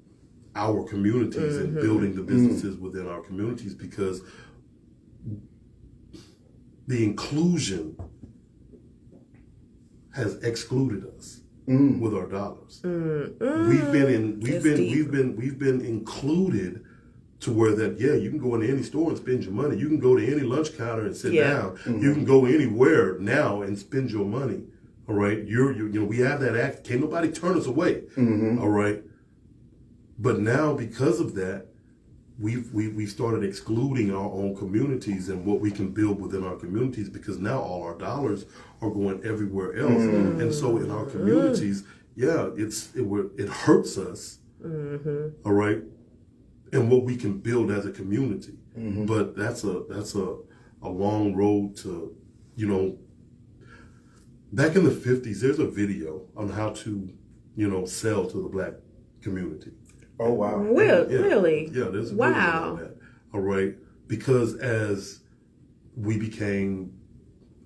our communities and building the businesses within our communities, because the inclusion has excluded us with our dollars. We've been included to where that, you can go into any store and spend your money. You can go to any lunch counter and sit down. You can go anywhere now and spend your money. All right, we have that act. Can't nobody turn us away. All right, but now because of that, we started excluding our own communities and what we can build within our communities, because now all our dollars are going everywhere else, and so in our communities, it hurts us. All right, and what we can build as a community, but that's a long road to, Back in the 50s, there's a video on how to, sell to the Black community. Oh, wow. Really? Yeah, there's a video on that. All right. Because as we became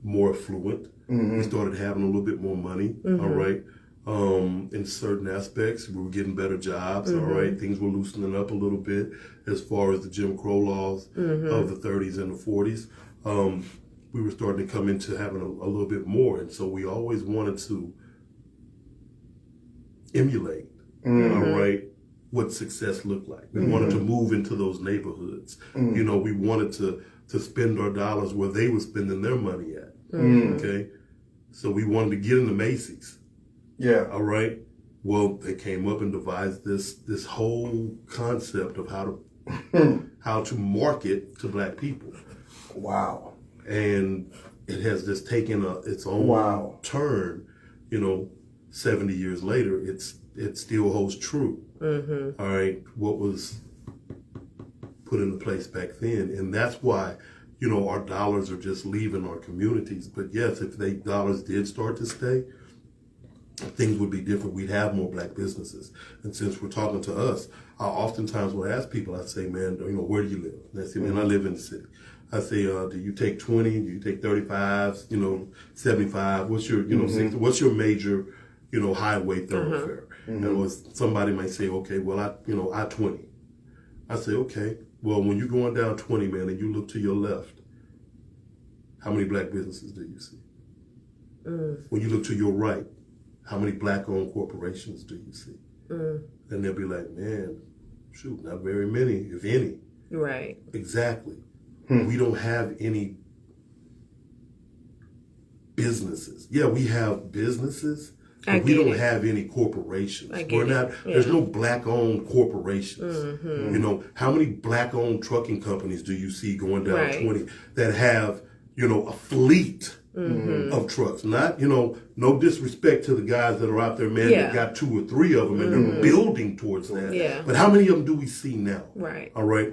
more affluent, we started having a little bit more money. All right. In certain aspects, we were getting better jobs. All right. Things were loosening up a little bit as far as the Jim Crow laws of the 30s and the 40s. We were starting to come into having a little bit more. And so we always wanted to emulate, all right, what success looked like. We wanted to move into those neighborhoods. We wanted to spend our dollars where they were spending their money at. Okay? So we wanted to get into Macy's. Yeah. All right? Well, they came up and devised this whole concept of how to market to Black people. Wow. And it has just taken its own turn, 70 years later, it still holds true. All right, what was put into place back then. And that's why, our dollars are just leaving our communities. But yes, if dollars did start to stay, things would be different. We'd have more Black businesses. And since we're talking to us, I oftentimes will ask people, I say, man, where do you live? And they say, man, I live in the city. I say, do you take 20? Do you take 35s? 75? What's your, 60? What's your major, highway thoroughfare? And somebody might say, okay, well, I 20. I say, okay, well, when you're going down 20, man, and you look to your left, how many Black businesses do you see? When you look to your right, how many Black-owned corporations do you see? And they'll be like, man, shoot, not very many, if any. Right. Exactly. We don't have any businesses. Yeah, we have businesses, but we don't have any corporations. There's no Black-owned corporations. How many Black-owned trucking companies do you see going down 20 that have, a fleet of trucks? Not, no disrespect to the guys that are out there, man, that got 2 or 3 of them and they're building towards that. Yeah. But how many of them do we see now? Right. All right.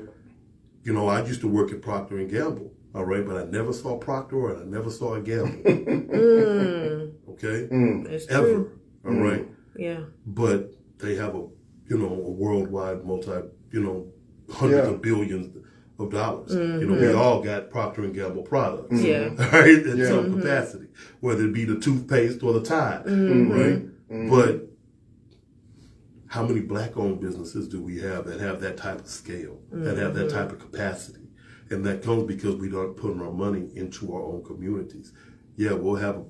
I used to work at Procter & Gamble, all right, but I never saw Procter and I never saw a Gamble. Okay? That's ever. True. All right? Yeah. But they have a worldwide hundreds of billions of dollars. We all got Procter & Gamble products. Yeah. All right? In some capacity, whether it be the toothpaste or the Tide, right? But how many Black-owned businesses do we have that have that type of scale, that have that type of capacity? And that comes because we don't put our money into our own communities. Yeah, we'll have,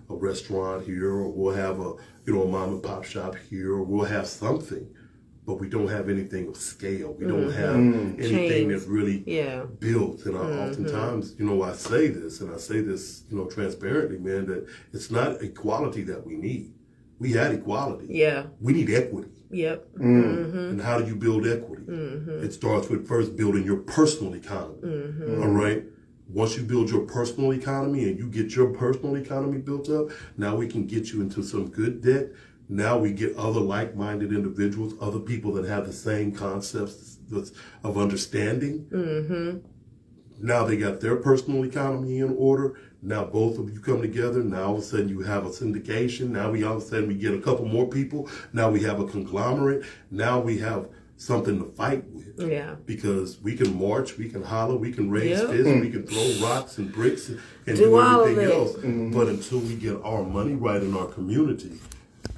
a restaurant here, or we'll have a mom and pop shop here, or we'll have something, but we don't have anything of scale. We don't have anything that's really built. And oftentimes, I say this, and I say this, transparently, man, that it's not equality that we need. We had equality. Yeah. We need equity. Yep. And how do you build equity? It starts with first building your personal economy. All right? Once you build your personal economy and you get your personal economy built up, now we can get you into some good debt. Now we get other like-minded individuals, other people that have the same concepts of understanding. Now they got their personal economy in order. Now both of you come together. Now all of a sudden you have a syndication. Now all of a sudden we get a couple more people. Now we have a conglomerate. Now we have something to fight with. Yeah. Because we can march, we can holler, we can raise fists, we can throw rocks and bricks and do everything else. But until we get our money right in our community,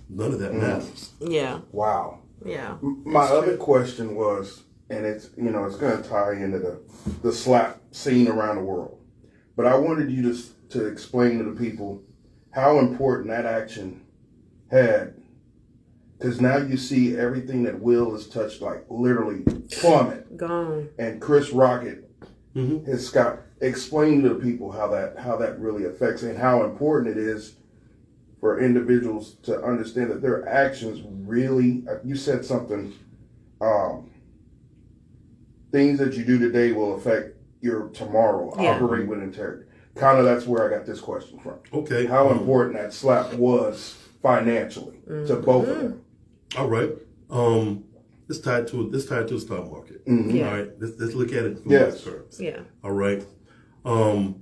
none of that matters. Yeah. Wow. Yeah. My other question was, and it's going to tie into the slap scene around the world, but I wanted you to explain to the people how important that action had. Because now you see everything that Will has touched, like literally plummet. Gone. And Chris Rocket has got explained to the people how that really affects and how important it is for individuals to understand that their actions really. You said something. Things that you do today will affect your tomorrow. Yeah. Operate with integrity. Kind of that's where I got this question from. Okay. How important that slap was financially to both of them. All right. It's tied to the stock market. Yeah. All right. Let's look at it from those terms. Yeah. All right. The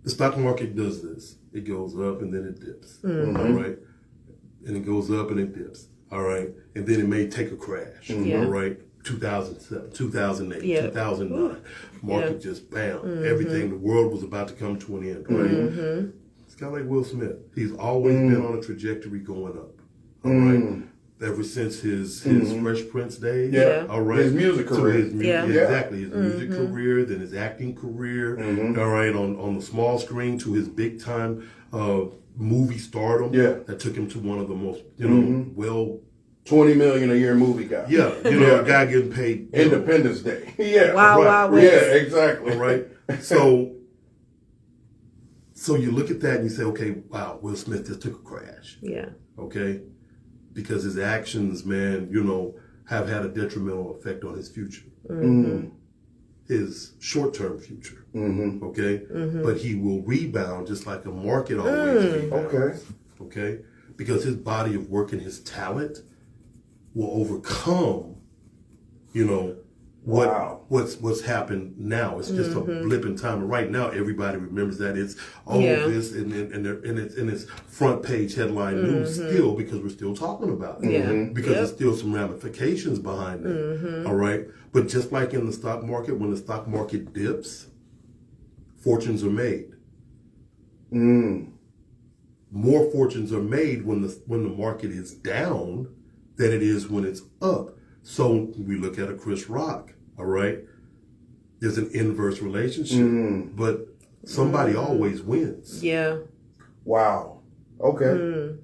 stock market does this. It goes up and then it dips. All right. And it goes up and it dips. All right. And then it may take a crash. All right. 2007, 2008, 2009. Market just bam. Everything, the world was about to come to an end. Right. It's kind of like Will Smith. He's always been on a trajectory going up. All right. Ever since his Fresh Prince days. Yeah. All right. His music career. Exactly. His music career, then his acting career. All right. On the small screen to his big time movie stardom. Yeah. That took him to one of the most, well. $20 million a year movie guy. Yeah. A guy getting paid. Independence Day. Yeah. Wow. Yeah, exactly. All right. So you look at that and you say, okay, wow, Will Smith just took a crash. Yeah. Okay. Because his actions, man, have had a detrimental effect on his future. His short-term future. Okay. But he will rebound just like a market always rebounds. Okay. Because his body of work and his talent will overcome, what's happened now. It's just a blip in time. And right now, everybody remembers that it's this and it's front page headline news still because we're still talking about it. Because there's still some ramifications behind it. All right. But just like in the stock market, when the stock market dips, fortunes are made. More fortunes are made when the market is down than it is when it's up. So we look at a Chris Rock, all right? There's an inverse relationship, but somebody always wins. Yeah. Wow. Okay.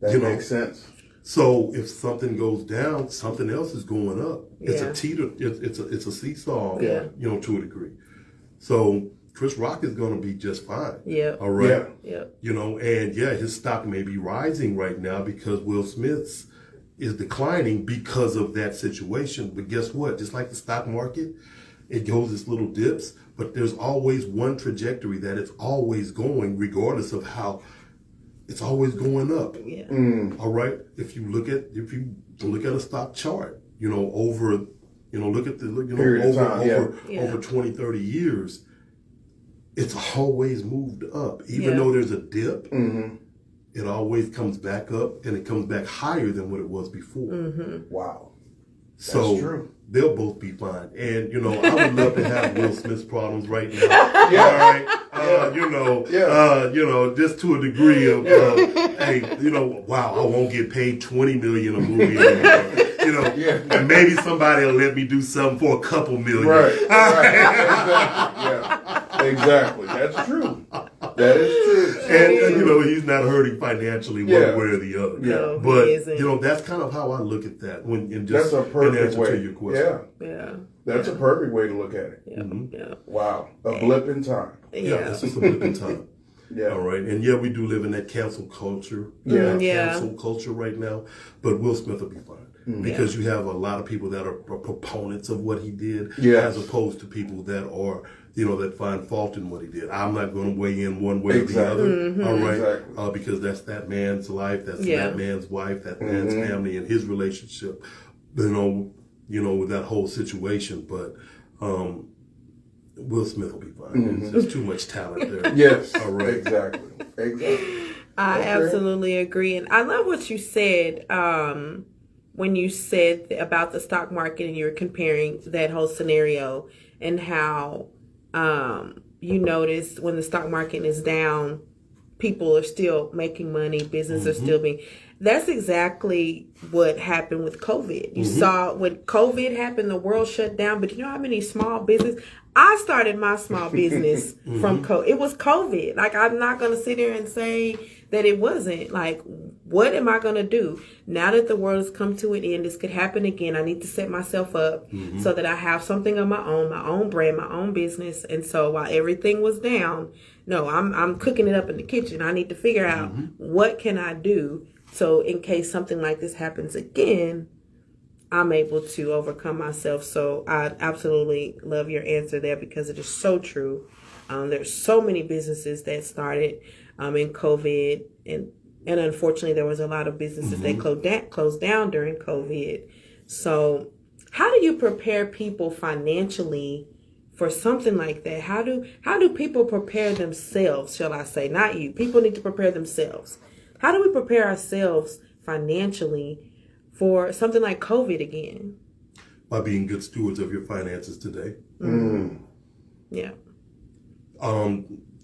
That makes sense. So if something goes down, something else is going up. It's a seesaw, to a degree. So Chris Rock is going to be just fine. Yeah. All right. Yeah. And his stock may be rising right now because Will Smith's is declining because of that situation. But guess what? Just like the stock market, it goes its little dips, but there's always one trajectory that it's always going, regardless of how it's always going up. Yeah. All right. If you look at a stock chart, over look at the over 20, 30 years, it's always moved up. Even though there's a dip, it always comes back up, and it comes back higher than what it was before. Wow. So that's true. They'll both be fine. And, I would love to have Will Smith's problems right now. Yeah. All right. Just to a degree of, hey, wow, I won't get paid $20 million a movie anymore. And maybe somebody will let me do something for a couple million. Right. Exactly. That's true. That is true. And he's not hurting financially one way or the other. No, but that's kind of how I look at that. That's a perfect way to your question. Yeah. That's a perfect way to look at it. Yeah. Wow. A blip in time. Yeah, it's just a blip in time. Yeah. All right. And we do live in that cancel culture. Cancel culture right now. But Will Smith will be fine. Because you have a lot of people that are proponents of what he did, as opposed to people that are, that find fault in what he did. I'm not going to weigh in one way or the other, all right? Because that's that man's life, that's that man's wife, that man's family, and his relationship, with that whole situation. But Will Smith will be fine. There's too much talent there. Yes, all right. Exactly. I absolutely agree. And I love what you said when you said about the stock market and you're comparing that whole scenario and how you notice when the stock market is down, people are still making money, business are still being, That's exactly what happened with COVID. You saw when COVID happened, the world shut down. But you know how many small business? I started my small business from COVID. It was COVID. Like, I'm not going to sit here and say that it wasn't. Like, what am I going to do? Now that the world has come to an end, this could happen again. I need to set myself up so that I have something of my own brand, my own business. And so while everything was down, no, I'm cooking it up in the kitchen. I need to figure out what can I do so in case something like this happens again, I'm able to overcome myself. So I absolutely love your answer there because it is so true. There's so many businesses that started in COVID, and unfortunately there was a lot of businesses that closed down during COVID. So how do you prepare people financially for something like that? How do people prepare themselves, shall I say? Not you. People need to prepare themselves. How do we prepare ourselves financially for something like COVID again? By being good stewards of your finances today. Yeah.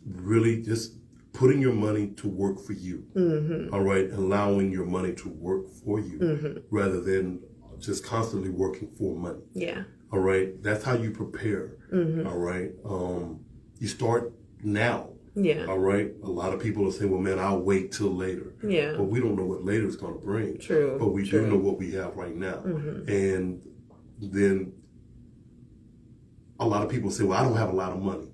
Really just putting your money to work for you. All right. Allowing your money to work for you rather than just constantly working for money. Yeah. All right. That's how you prepare. All right. You start now. Yeah. All right. A lot of people are saying, well, man, I'll wait till later. Yeah. But we don't know what later is going to bring. True. But we do know what we have right now. And then a lot of people say, well, I don't have a lot of money.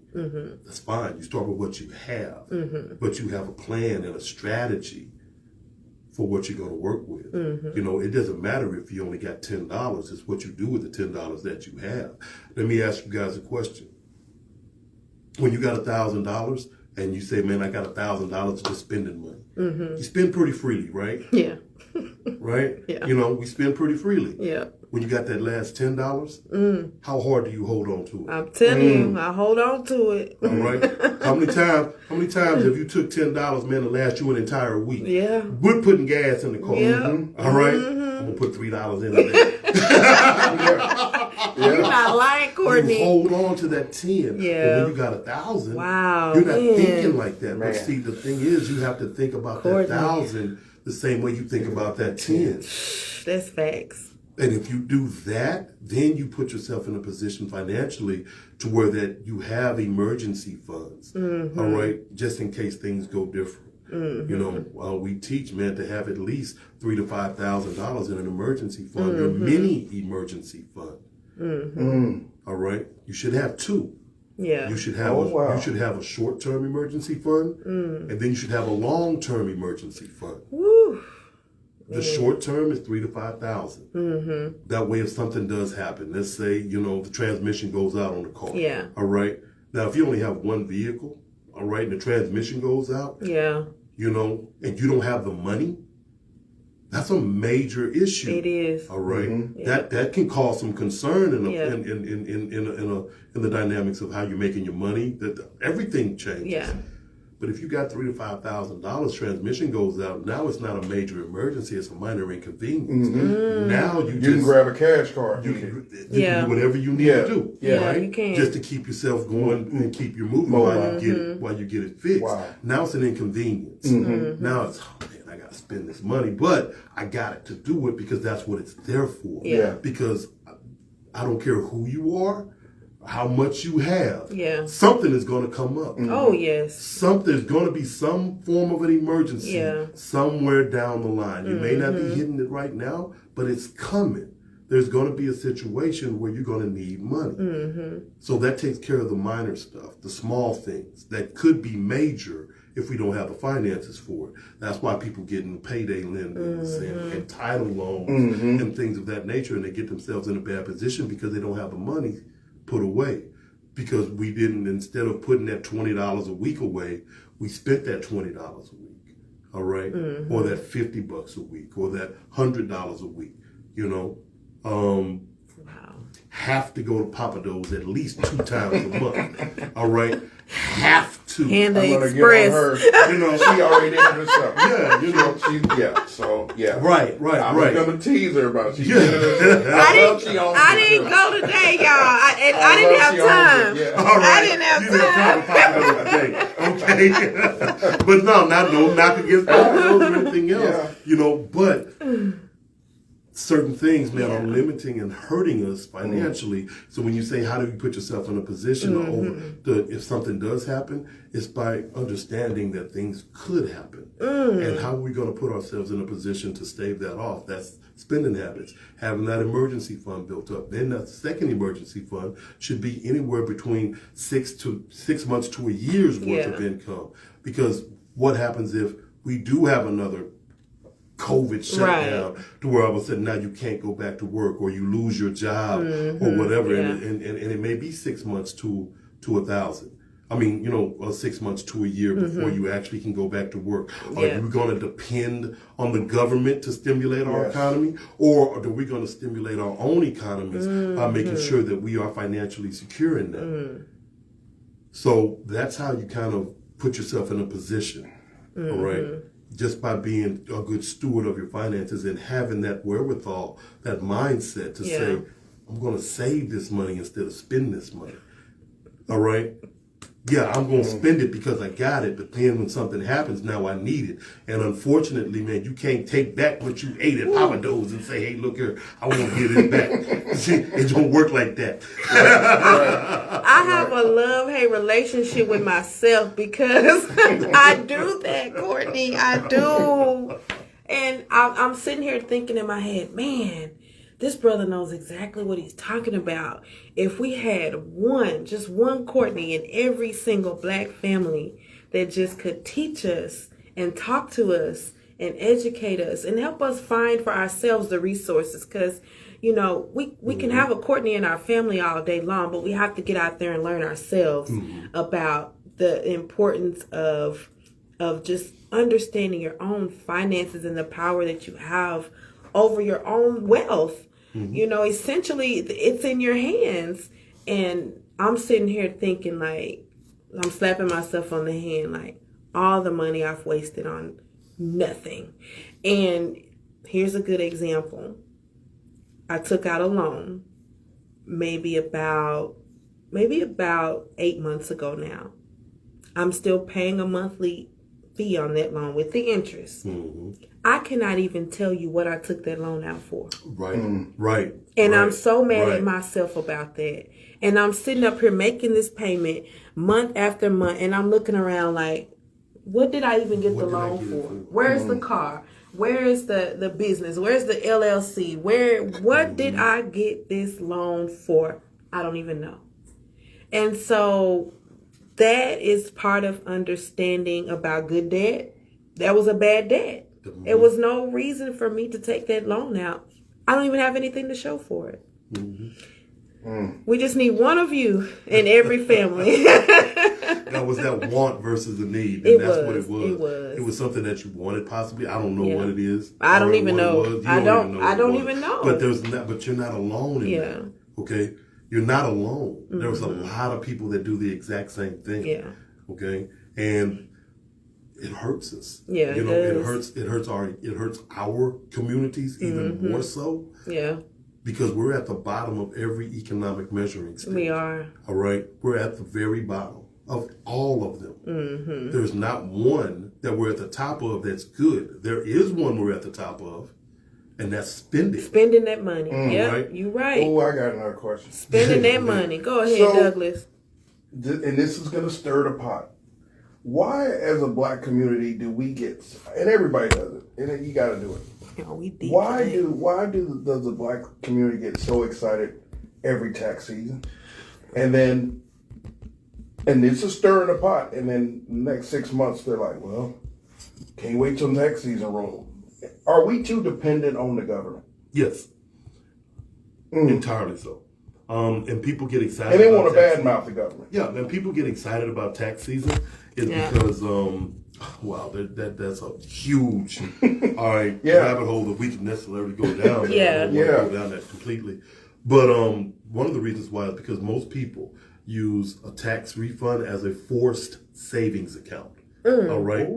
That's fine. You start with what you have. But you have a plan and a strategy for what you're going to work with. You know, it doesn't matter if you only got $10. It's what you do with the $10 that you have. Let me ask you guys a question. When you got $1,000 and you say, man, I got $1,000 just spending money. You spend pretty freely, right? Yeah. Right? Yeah. You know, we spend pretty freely. Yeah. When you got that last $10, how hard do you hold on to it? I'm telling you, I hold on to it. All right. How many times have you took $10, man, to last you an entire week? Yeah. We're putting gas in the car. Yeah. All right. I'm gonna put $3 in there. You're not lying, Courtney. You hold on to that 10. Yeah. But when you got 1,000, Wow. you're not man. thinking like that. Man. But see, the thing is, you have to think about Courtney. that 1,000 the same way you think about that 10. That's facts. And if you do that, then you put yourself in a position financially to where that you have emergency funds, all right, just in case things go different. You know, we teach, man, to have at least $3,000 to $5,000 in an emergency fund, your mini emergency fund. All right, you should have two. Yeah. You should have you should have a short-term emergency fund, and then you should have a long-term emergency fund. Woo. The short term is $3,000 to $5,000. That way, if something does happen, let's say, you know, the transmission goes out on the car. Yeah. All right. Now, if you only have one vehicle, all right, and the transmission goes out, Yeah. you know, and you don't have the money, that's a major issue. It is. All right. Yeah. That can cause some concern in Yeah. in the dynamics of how you're making your money. That everything changes. Yeah. But if you got $3,000 to $5,000, transmission goes out. Now it's not a major emergency; it's a minor inconvenience. Now you can grab a cash card. You can do whatever you need to do. Yeah, right? you can. Just to keep yourself going and keep you moving while you get it fixed. Wow. Now it's an inconvenience. Now it's, oh man, I got to spend this money, but I got it to do it because that's what it's there for. Yeah. Because I don't care who you are, how much you have. Yeah. Something is going to come up. Oh, yes. There's going to be some form of an emergency somewhere down the line. You may not be hitting it right now, but it's coming. There's going to be a situation where you're going to need money. So that takes care of the minor stuff, the small things that could be major if we don't have the finances for it. That's why people get in payday lendings and title loans and things of that nature, and they get themselves in a bad position because they don't have the money put away, because we didn't, instead of putting that $20 a week away, we spent that $20 a week, all right, or that $50 a week, or that $100 a week, you know. Have to go to Papa Do's at least 2 times a month, all right. Have to. And the I'm gonna express. get on her. You know, she already did it herself. Yeah, you know. Right. I'm gonna tease her about it. She did it herself. I didn't go today, y'all. I didn't have time. All right. I didn't have time. Today. Okay, but no knock against those or anything else. But certain things, man, are limiting and hurting us financially. So when you say, how do you put yourself in a position if something does happen, it's by understanding that things could happen. And how are we going to put ourselves in a position to stave that off? That's spending habits, having that emergency fund built up. Then that second emergency fund should be anywhere between 6 months to a year's worth of income. Because what happens if we do have another COVID shutdown to where all of a sudden now you can't go back to work, or you lose your job or whatever, and it may be 6 months to 1,000. 6 months to a year before you actually can go back to work. Are you going to depend on the government to stimulate our economy, or are we going to stimulate our own economies by making sure that we are financially secure in that? So that's how you kind of put yourself in a position, all right? Just by being a good steward of your finances and having that wherewithal, that mindset to say, I'm going to save this money instead of spend this money. All right? Yeah, I'm going to spend it because I got it, but then when something happens, now I need it. And unfortunately, man, you can't take back what you ate at Papa Do's and say, hey, look here, I want to get it back. See, it don't work like that. I have a love-hate relationship with myself because I do that, Courtney. I do. And I'm sitting here thinking in my head, man, this brother knows exactly what he's talking about. If we had just one Courtney in every single black family that just could teach us and talk to us and educate us and help us find for ourselves the resources. Because, we can have a Courtney in our family all day long, but we have to get out there and learn ourselves about the importance of just understanding your own finances and the power that you have over your own wealth. Essentially, it's in your hands. And I'm sitting here thinking, like, I'm slapping myself on the hand, like, all the money I've wasted on nothing. And here's a good example. I took out a loan maybe about 8 months ago now. I'm still paying a monthly fee on that loan with the interest. I cannot even tell you what I took that loan out for. Right. And I'm so mad at myself about that. And I'm sitting up here making this payment month after month, and I'm looking around like, what did I even get the loan for? Where's the car? Where is the business? Where's the LLC? What did I get this loan for? I don't even know. And so that is part of understanding about good debt. That was a bad debt. It was no reason for me to take that loan out. I don't even have anything to show for it. We just need one of you in every family. That was that want versus the need. And that's what it was. It was something that you wanted possibly. I don't know what it is. I don't even know. I don't even know. But you're not alone in that. Okay? You're not alone. There's a lot of people that do the exact same thing. Yeah. Okay? And it hurts us. Yeah, it hurts our communities even more so. Yeah. Because we're at the bottom of every economic measuring stick. We are. All right? We're at the very bottom of all of them. There's not one that we're at the top of that's good. There is one we're at the top of, and that's spending. Spending that money. Yeah, right? You're right. Oh, I got another question. Spending that money. Go ahead, Douglas. And this is going to stir the pot. Why, as a black community, do we get, and everybody does it, and you got to do it. Why does the black community get so excited every tax season, and it's a stir in the pot, and then the next 6 months they're like, well, can't wait till next season roll. Are we too dependent on the government? Yes, entirely so. And people get excited. And they want to badmouth the government. Yeah, and people get excited about tax season is because, wow, that's a huge, all right, rabbit hole that we can necessarily go down. Go down that completely. But one of the reasons why is because most people use a tax refund as a forced savings account. All right,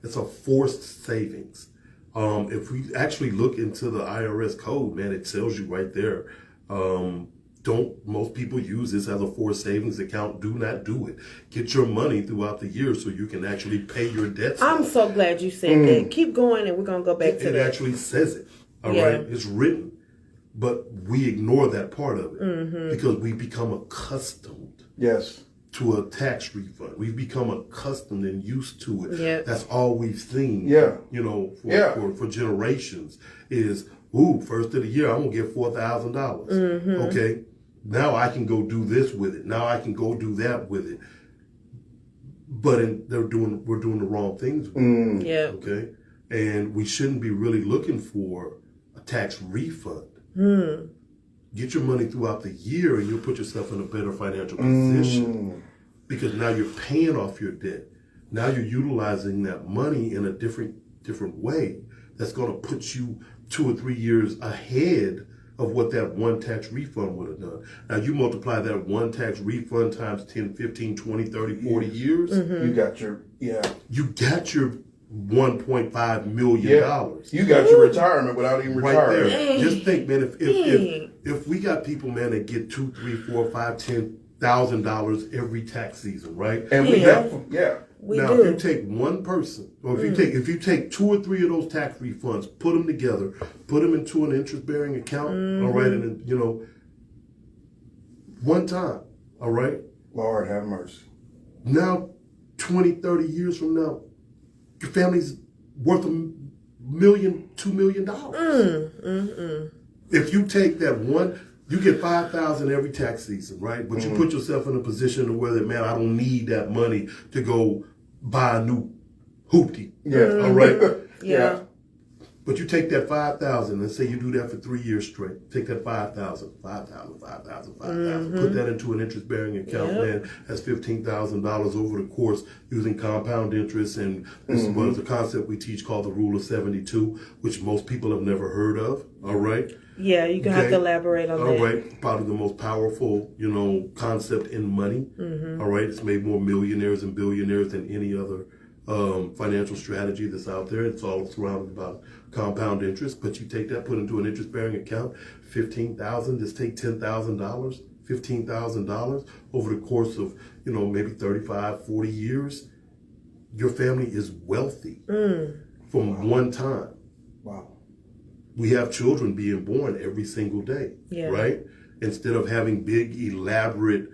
it's a forced savings. If we actually look into the IRS code, man, it tells you right there. most people use this as a forced savings account. Do not do it. Get your money throughout the year so you can actually pay your debts. I'm so glad you said that. Keep going, and we're going to go back to that. It actually says it. All right? It's written. But we ignore that part of it because we become accustomed to a tax refund. We've become accustomed and used to it. Yeah. That's all we've seen, for generations is, first of the year, I'm going to get $4,000. Okay, now I can go do this with it. Now I can go do that with it. But we're doing the wrong things with it. Yeah. Okay, and we shouldn't be really looking for a tax refund. Get your money throughout the year and you'll put yourself in a better financial position because now you're paying off your debt. Now you're utilizing that money in a different way that's going to put you 2 or 3 years ahead of what that one tax refund would have done. Now you multiply that one tax refund times 10, 15, 20, 30, 40 years. You got your $1.5 million. You got your retirement without even retiring. Right there. Just think, man, if we got people, man, that get $2, $3, $4, $5, $10,000 every tax season, right? And we have now, if you take one person, or if you take 2 or 3 of those tax refunds, put them together, put them into an interest-bearing account, all right, and one time, all right? Lord have mercy. Now, 20, 30 years from now, your family's worth $1 million, $2 million. If you take that one, you get $5,000 every tax season, right? But you put yourself in a position to where, man, I don't need that money to go buy a new hoopty. Yeah. All right? Yeah. But you take that $5,000 and say you do that for 3 years straight. Take that $5,000, put that into an interest-bearing account, man. That's $15,000 over the course using compound interest. And this is a concept we teach called the Rule of 72, which most people have never heard of. All right? Yeah, you're going to have to elaborate on that. All right. Probably the most powerful, concept in money. All right. It's made more millionaires and billionaires than any other financial strategy that's out there. It's all surrounded by compound interest. But you take that, put into an interest-bearing account, $15,000, just take $10,000, $15,000 over the course of, maybe 35, 40 years. Your family is wealthy from one time. Wow. We have children being born every single day, right? Instead of having big, elaborate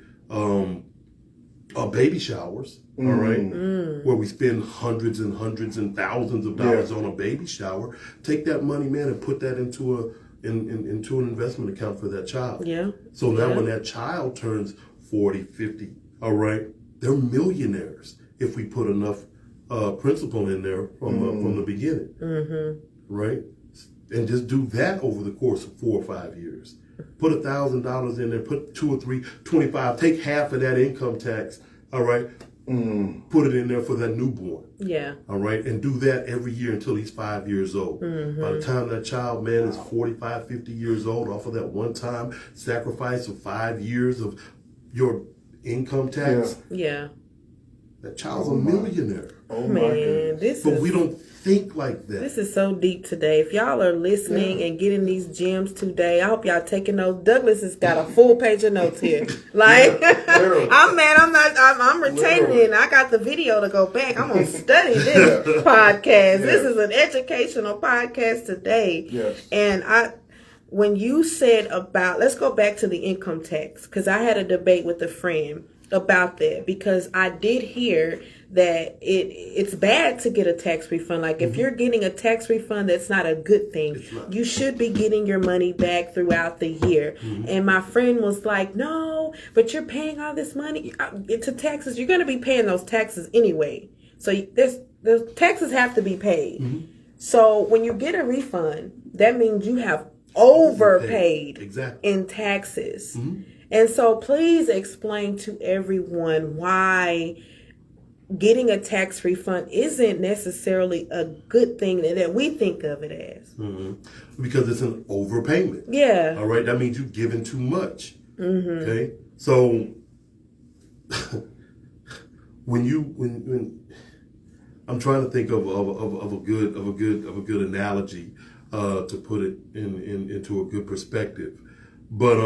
baby showers, all right, where we spend hundreds and hundreds and thousands of dollars on a baby shower, take that money, man, and put that into into an investment account for that child. Yeah. So now when that child turns 40, 50, all right, they're millionaires if we put enough principal in there from the beginning, right? And just do that over the course of 4 or 5 years. Put $1,000 in there, put 2 or 3, 25, take half of that income tax, all right? Put it in there for that newborn. Yeah. All right? And do that every year until he's 5 years old. By the time that child, man, is 45, 50 years old, off of that one-time sacrifice of 5 years of your income tax, that child's a millionaire. Oh, man, but we don't think like that. This is so deep today. If y'all are listening and getting these gems today, I hope y'all taking notes. Douglas has got a full page of notes here. Like, I'm retaining it. I got the video to go back. I'm going to study this podcast. This is an educational podcast today. Yes. And when you said about, let's go back to the income tax, because I had a debate with a friend about that, because I did hear that it's bad to get a tax refund. Like if you're getting a tax refund, that's not a good thing. You should be getting your money back throughout the year. And my friend was like, no, but you're paying all this money to taxes. You're going to be paying those taxes anyway. So the taxes have to be paid. So when you get a refund, that means you have overpaid in taxes. And so please explain to everyone why getting a tax refund isn't necessarily a good thing that we think of it as. Because it's an overpayment. Yeah. All right. That means you've given too much. Okay. So when I'm trying to think of a good analogy to put it into a good perspective, but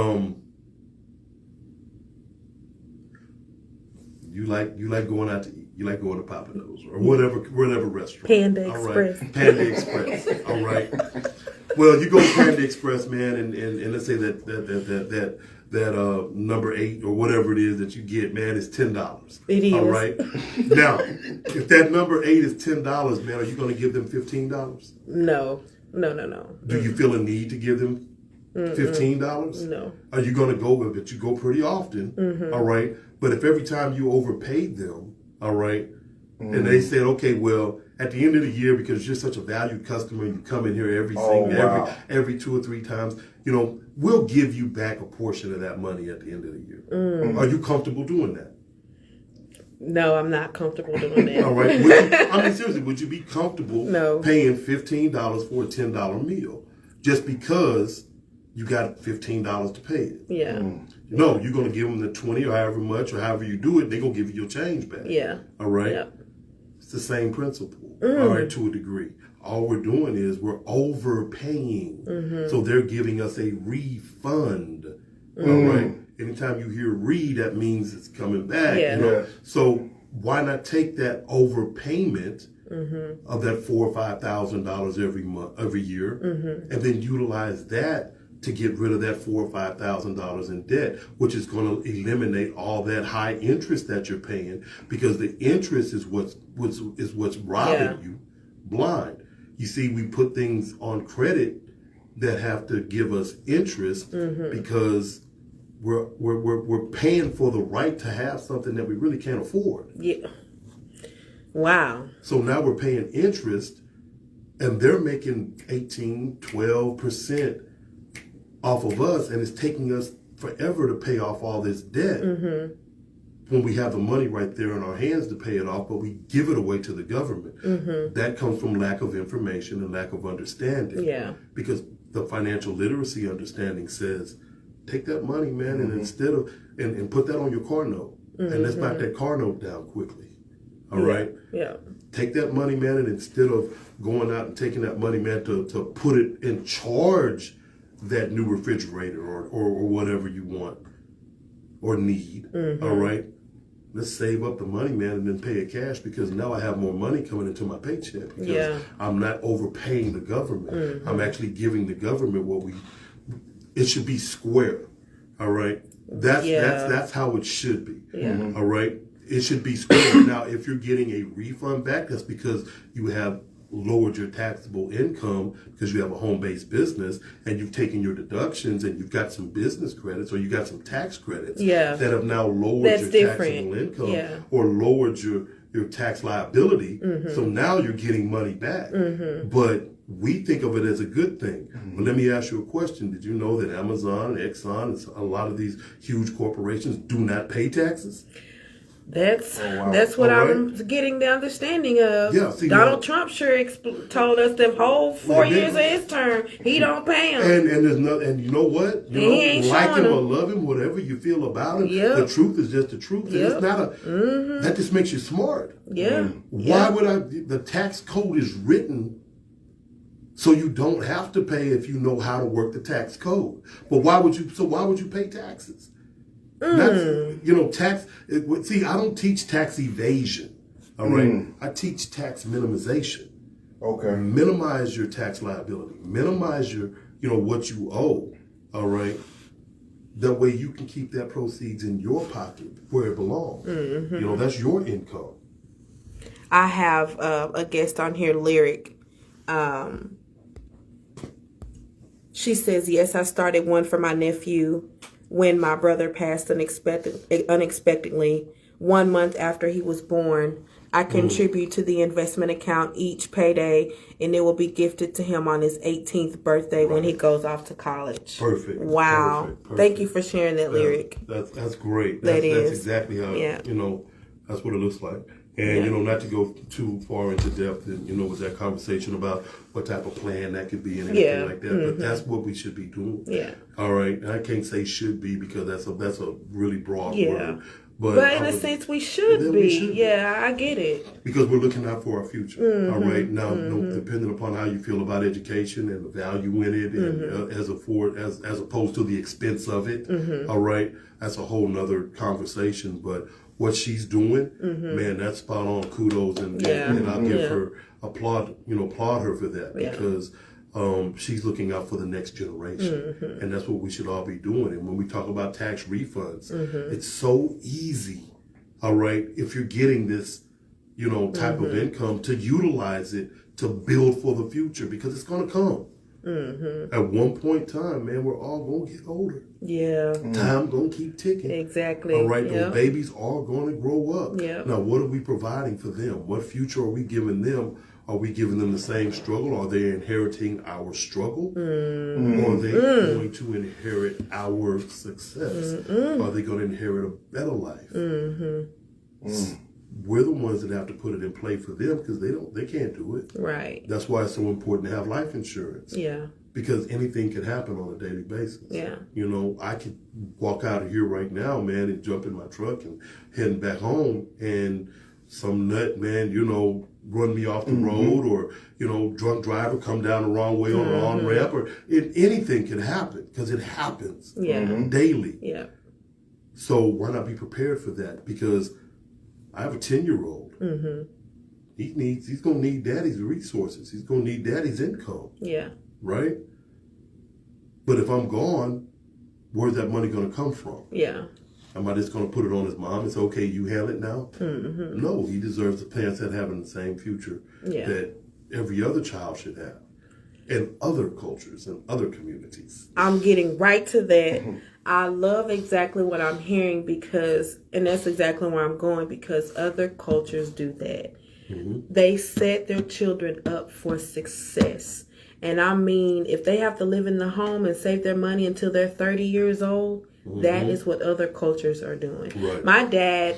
You like going out to eat. You like going to Papa Do's or whatever restaurant. Panda All Express. Right? Panda Express. All right. Well, you go to Panda Express, man, and let's say that number 8 or whatever it is that you get, man, is $10. It is. All right. Now, if that number 8 is $10, man, are you going to give them $15? No. Do you feel a need to give them $15? No. Are you going to go with it? You go pretty often, all right? But if every time you overpaid them, all right, and they said, okay, well, at the end of the year, because you're such a valued customer, you come in here every 2 or 3 times, you know, we'll give you back a portion of that money at the end of the year. Are you comfortable doing that? No, I'm not comfortable doing that. All right. Seriously, would you be comfortable paying $15 for a $10 meal just because you got $15 to pay it? Yeah. No, you're going to give them the 20 or however much or however you do it, they're going to give you your change back. Yeah. All right? Yep. It's the same principle, all right, to a degree. All we're doing is we're overpaying. So they're giving us a refund, all right? Anytime you hear re, that means it's coming back. Yeah. You know? So why not take that overpayment of that $4,000 or $5,000 every year, and then utilize that to get rid of that $4,000 or $5,000 in debt, which is going to eliminate all that high interest that you're paying, because the interest is what's robbing you blind. You see, we put things on credit that have to give us interest because we're paying for the right to have something that we really can't afford. Yeah. Wow. So now we're paying interest, and they're making 18, 12% off of us, and it's taking us forever to pay off all this debt when we have the money right there in our hands to pay it off, but we give it away to the government. That comes from lack of information and lack of understanding. Yeah. Because the financial literacy understanding says, take that money, man, and instead of and put that on your car note, and let's knock that car note down quickly. All right? Yeah. Take that money, man, and instead of going out and taking that money, man, to put it in charge that new refrigerator or whatever you want or need, all right? Let's save up the money, man, and then pay it cash, because now I have more money coming into my paycheck because I'm not overpaying the government. I'm actually giving the government it should be square, all right? That's how it should be, all right? It should be square. Now, if you're getting a refund back, that's because you have lowered your taxable income because you have a home-based business and you've taken your deductions and you've got some business credits or you got some tax credits that have now lowered your taxable income or lowered your tax liability. So now you're getting money back. But we think of it as a good thing. But let me ask you a question. Did you know that Amazon, Exxon, and a lot of these huge corporations do not pay taxes? That's what I'm getting the understanding of. Yeah, see, Donald Trump sure told us the whole 4 years of his term he don't pay him. And there's no, and you know what? You know, like him or love him, whatever you feel about him, the truth is just the truth. And it's not that just makes you smart. Why would the tax code is written so you don't have to pay if you know how to work the tax code. But why would you pay taxes? Tax. See, I don't teach tax evasion. All right, I teach tax minimization. Okay. Minimize your tax liability. Minimize your, what you owe. All right. That way you can keep that proceeds in your pocket where it belongs. That's your income. I have a guest on here, Lyric. She says, yes, I started one for my nephew when my brother passed unexpectedly 1 month after he was born. I contribute to the investment account each payday, and it will be gifted to him on his 18th birthday when he goes off to college. Perfect. Wow. Perfect. Thank you for sharing that, Lyric. That's great. That's exactly how, that's what it looks like. And, not to go too far into depth, and, with that conversation about what type of plan that could be and everything like that. But that's what we should be doing. Yeah. All right. And I can't say should be because that's a really broad word. But in a sense, we should be. Yeah, I get it. Because we're looking out for our future. All right. Now, depending upon how you feel about education and the value in it, and as opposed to the expense of it, all right, that's a whole nother conversation. But what she's doing, man, that's spot on. Kudos, and I'll give her applaud her for that because. She's looking out for the next generation, and that's what we should all be doing. And when we talk about tax refunds, it's so easy, all right, if you're getting this, type of income, to utilize it to build for the future, because it's going to come. At one point in time, man, we're all going to get older. Yeah. Time going to keep ticking. Exactly. All right, those babies are going to grow up. Yeah. Now, what are we providing for them? What future are we giving them? Are we giving them the same struggle? Are they inheriting our struggle? Or are they going to inherit our success? Are they going to inherit a better life? We're the ones that have to put it in play for them because they can't do it. Right. That's why it's so important to have life insurance. Yeah. Because anything could happen on a daily basis. Yeah. I could walk out of here right now, man, and jump in my truck and heading back home, and some nut, man, run me off the road, or, drunk driver come down the wrong way on an on-ramp, or anything can happen because it happens daily. Yeah. So why not be prepared for that? Because I have a 10-year-old. He's going to need daddy's resources. He's going to need daddy's income. Yeah. Right? But if I'm gone, where's that money going to come from? Yeah. Am I just going to put it on his mom and say, okay, you handle it now? No, he deserves a chance at having the same future that every other child should have in other cultures and other communities. I'm getting right to that. I love exactly what I'm hearing and that's exactly where I'm going, because other cultures do that. They set their children up for success. And I mean, if they have to live in the home and save their money until they're 30 years old, that is what other cultures are doing. Right. My dad,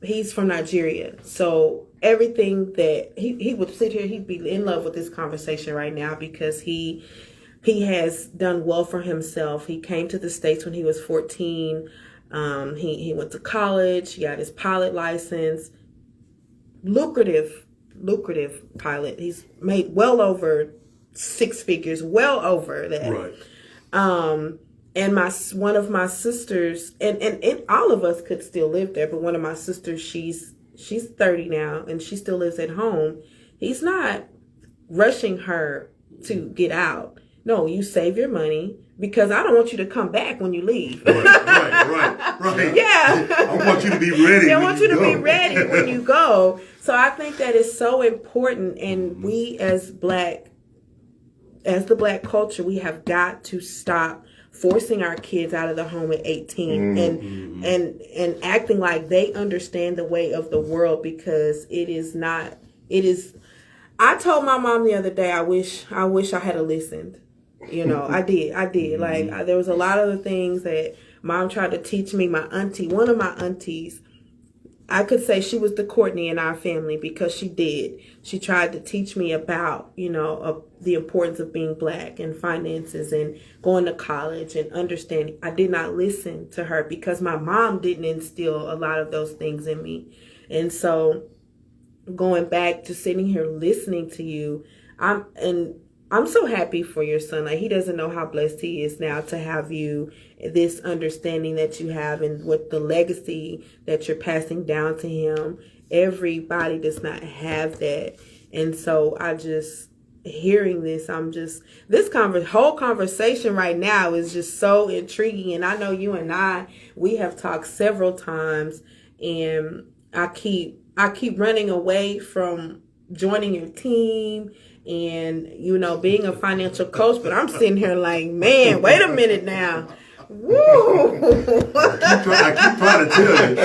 he's from Nigeria. So everything that he would sit here, he'd be in love with this conversation right now because he has done well for himself. He came to the States when he was 14. He went to college. He got his pilot license. Lucrative pilot. He's made well over 6 figures, well over that. Right. And one of my sisters, and all of us could still live there, but one of my sisters, she's 30 now, and she still lives at home. He's not rushing her to get out. No, you save your money because I don't want you to come back when you leave. Right. Yeah. I want you to be ready. I want you to be ready when you go. So I think that is so important, and we as the Black culture, we have got to stop forcing our kids out of the home at 18 and acting like they understand the way of the world, because it is. I told my mom the other day, I wish I had listened. I did. Like, there was a lot of the things that mom tried to teach me. My auntie, one of my aunties, I could say she was the Cortney in our family because she did. She tried to teach me about, the importance of being Black and finances and going to college and understanding. I did not listen to her because my mom didn't instill a lot of those things in me. And so going back to sitting here listening to you, I'm so happy for your son. Like, he doesn't know how blessed he is now to have you, this understanding that you have, and what the legacy that you're passing down to him. Everybody does not have that. And so hearing this, whole conversation right now is just so intriguing. And I know you and we have talked several times, and I keep running away from joining your team and, being a financial coach, but I'm sitting here like, man, wait a minute now. Woo! I keep trying to tell you.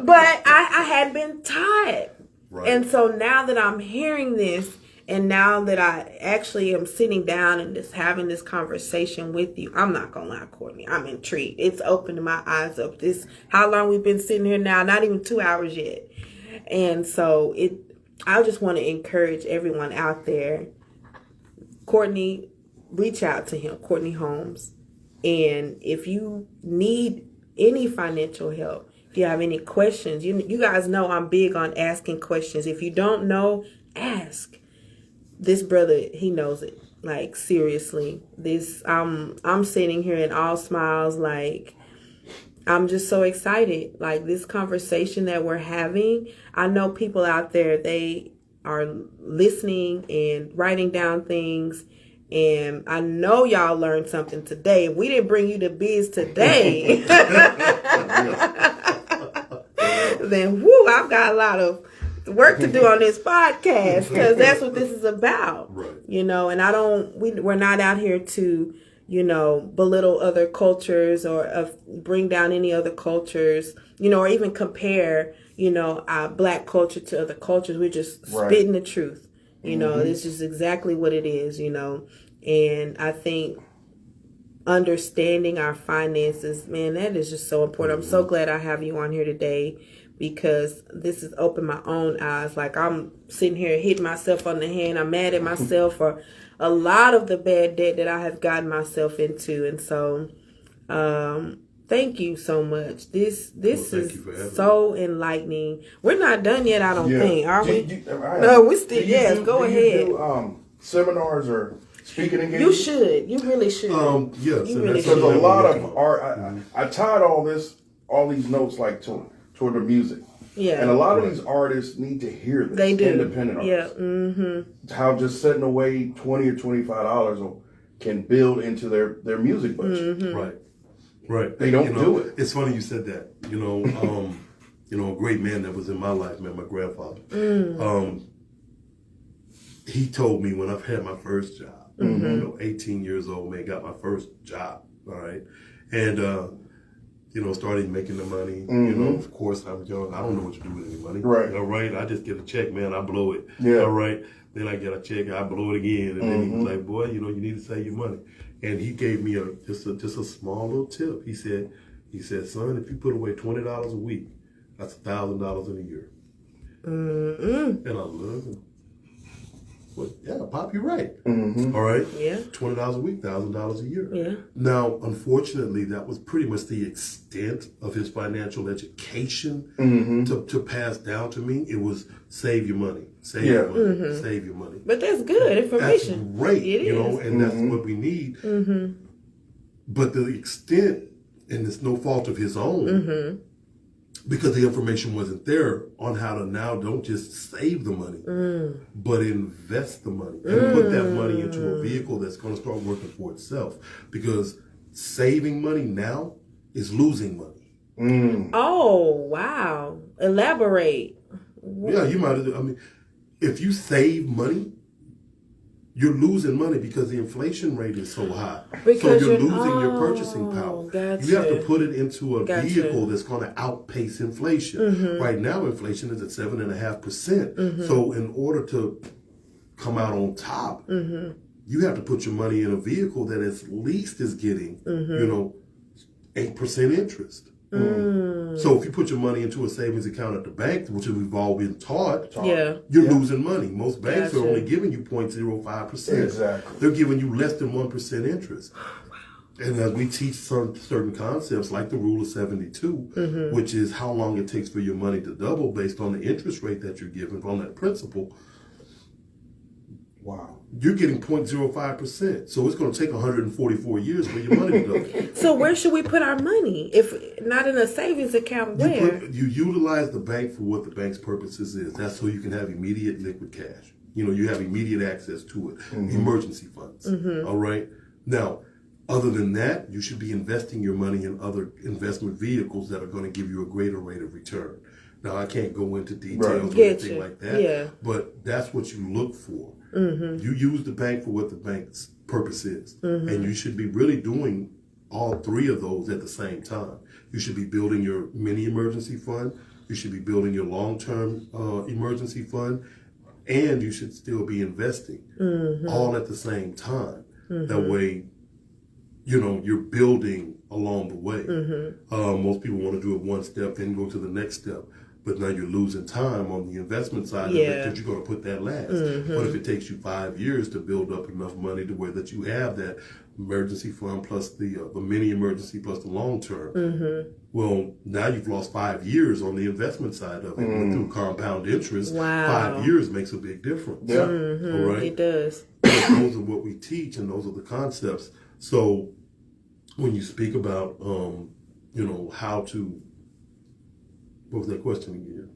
But I had been taught. Right. And so now that I'm hearing this, and now that I actually am sitting down and just having this conversation with you, I'm not going to lie, Cortney, I'm intrigued. It's opened my eyes up. How long we've been sitting here now? Not even 2 hours yet. And so I just want to encourage everyone out there. Cortney, reach out to him, Cortney Holmes. And if you need any financial help, if you have any questions, you guys know I'm big on asking questions. If you don't know, ask. This brother, he knows it. Like, seriously, I'm sitting here in all smiles. Like, I'm just so excited. Like, this conversation that we're having, I know people out there, they are listening and writing down things. And I know y'all learned something today. We didn't bring you to Biz today. Then, whoo, I've got a lot of work to do on this podcast, because that's what this is about. Right. You know, and we're not out here to, you know, belittle other cultures or bring down any other cultures, you know, or even compare, you know, our Black culture to other cultures. We're just spitting the truth. You know, this is exactly what it is, you know. And I think understanding our finances, man, that is just so important. I'm so glad I have you on here today, because this has opened my own eyes. Like, I'm sitting here hitting myself on the hand. I'm mad at myself for a lot of the bad debt that I have gotten myself into. And so, thank you so much. This is so enlightening. We're not done yet, I don't think, are we? No, we still. Yes, go ahead. Do, seminars or speaking engagements? You should. You really should. Yes, you really because should. a lot of art. I tied all these notes like toward the music. Yeah. And a lot of these artists need to hear this. They do. Independent artists. Yeah. Mm-hmm. How just setting away $20 or $25 can build into their music budget. Right. Right. They don't do it. It's funny you said that. You know, a great man that was in my life, man, my grandfather. He told me when I've had my first job, you know, 18 years old, man, got my first job. All right. And, you know, started making the money. You know, of course, I'm young. I don't know what to do with any money. Right. All right. I just get a check, man. I blow it. Yeah. All right. Then I get a check. I blow it again. And then he was like, boy, you know, you need to save your money. And he gave me just a small little tip. He said, son, if you put away $20 a week, that's $1,000 in a year. And I love him. Well, yeah, Pop, you're right. All right? Yeah. $20 a week, $1,000 a year. Yeah. Now, unfortunately, that was pretty much the extent of his financial education to pass down to me. It was save your money, save your money, save your money. But that's good information. That's great, It you know, is. and that's what we need. But the extent, and it's no fault of his own, because the information wasn't there on how to now don't just save the money, but invest the money and put that money into a vehicle that's going to start working for itself. Because saving money now is losing money. Oh, wow. Elaborate. Yeah, you might have. I mean, if you save money, you're losing money because the inflation rate is so high. Because so you're losing your purchasing power. Gotcha. You have to put it into a vehicle that's going to outpace inflation. Right now, inflation is at 7.5%. So in order to come out on top, you have to put your money in a vehicle that at least is getting, you know, 8% interest. So if you put your money into a savings account at the bank, which we've all been taught, you're losing money. Most banks are only giving you 0.05%. Exactly. They're giving you less than 1% interest. And as we teach certain concepts like the rule of 72, which is how long it takes for your money to double based on the interest rate that you're given on that principle. Wow. You're getting 0.05%. So it's going to take 144 years for your money to double. So where should we put our money? If not in a savings account, where? You utilize the bank for what the bank's purposes is. That's so you can have immediate liquid cash. You know, you have immediate access to it. Emergency funds. All right? Now, other than that, you should be investing your money in other investment vehicles that are going to give you a greater rate of return. Now, I can't go into details or anything like that, but that's what you look for. You use the bank for what the bank's purpose is. And you should be really doing all three of those at the same time. You should be building your mini emergency fund. You should be building your long-term emergency fund. And you should still be investing all at the same time. That way, you know, you're building along the way. Most people want to do it one step, then go to the next step. But now you're losing time on the investment side of it because you're going to put that last. But if it takes you 5 years to build up enough money to where that you have that emergency fund plus the mini emergency plus the long term, well, now you've lost 5 years on the investment side of it. But through compound interest, 5 years makes a big difference. Yeah. All right? It does. Those are what we teach, and those are the concepts. So when you speak about, how to, what was that question again?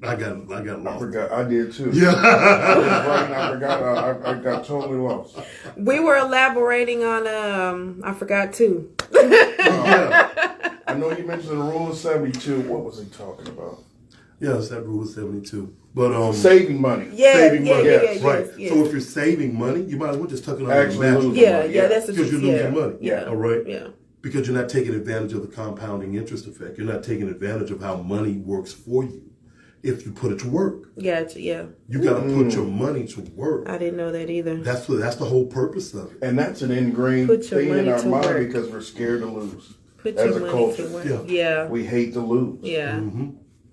I got lost. I forgot. I did too. Yeah. I forgot. I got totally lost. We were elaborating on, I forgot too. I know you mentioned the rule of 72. What was he talking about? Yeah, it's that rule of 72. But saving money. Saving money. Yes. Right. Yes. So if you're saving money, you might as well just tuck it under Actually the mattress. losing money. That's the Because truth. you're losing money. Yeah. All right? Yeah. Because you're not taking advantage of the compounding interest effect. You're not taking advantage of how money works for you if you put it to work. Gotcha, yeah. You got to put your money to work. I didn't know that either. That's the whole purpose of it. And that's an ingrained Put your thing in money our to mind work. because we're scared to lose. Put as your a money culture. to work. Yeah. Yeah. We hate to lose. Yeah.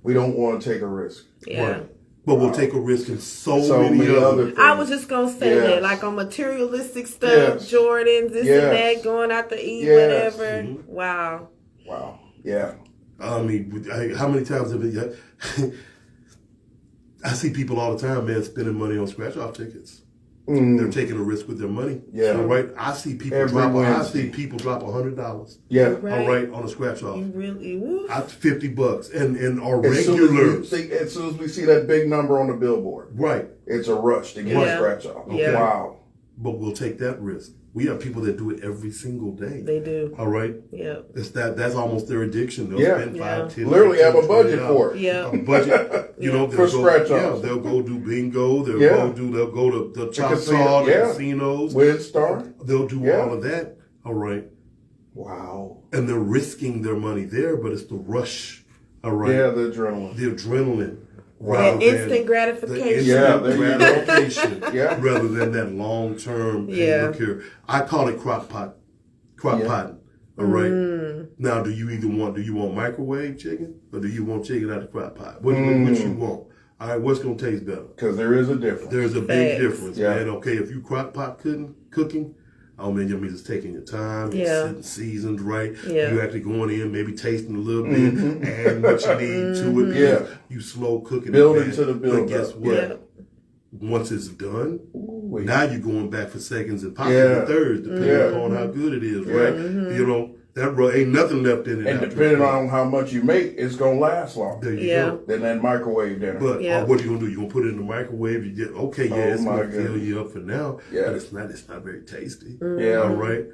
We don't want to take a risk. Yeah. Right. But we'll take a risk in so many other other things. I was just gonna say Yes. that, like on materialistic stuff, Yes. Jordans, this Yes. and that, going out to eat, Yes. whatever. Wow. Wow. Yeah. I mean, how many times have it? I see people all the time, man, spending money on scratch-off tickets. They're taking a risk with their money. Yeah. All right. I see people Every drop. Wednesday. $100. Yeah. Right. All right, on a scratch-off. You really, woo. $50 and our As soon regulars. as we see that big number on the billboard, Right. it's a rush to get a scratch off. Yeah. Wow. But we'll take that risk. We have people that do it every single day. They do. All right. Yeah. That's almost their addiction. They'll Yeah. spend Yeah. 5, 10, Literally have a 15, budget $20. for it. Yeah. A budget, they'll For go, scratch-offs. yeah, they'll go do bingo. They'll Yeah. go to the Choctaw, casino, the yeah. casinos. WinStar. They'll do Yeah. all of that. All right, Wow. and they're risking their money there, but it's the rush. All right, Yeah, the adrenaline. the adrenaline. That rather instant than gratification. the Yeah, instant there you go. gratification, Yeah. rather than that long term. Yeah. Look here, I call it crock potting. All right. Now, do you want microwave chicken or do you want chicken out of crock pot? Which you want? All right, what's gonna taste better? Because there is a difference. There's a big Facts. difference, Yeah. man. Okay, if you crock pot cooking, oh man, that means it's taking your time, it's Yeah. sitting seasoned right. Yeah. You actually going in, maybe tasting a little bit, adding what you need to it. Yeah. You slow cooking Build it, man. into the build But guess up. what? Yeah. Once it's done, Ooh-wee. now you're going back for seconds and possibly Yeah. thirds, depending Yeah. upon how good it is, Yeah. right? You know, ain't nothing left in it. And after depending it's on how much you make, it's going to last there longer you Yeah. go. than that microwave dinner. But Yeah. what are you gonna do? You gonna put it in the microwave? You get Oh, it's my gonna fill goodness. you up for now, Yeah. but it's not very tasty. Yeah. All right.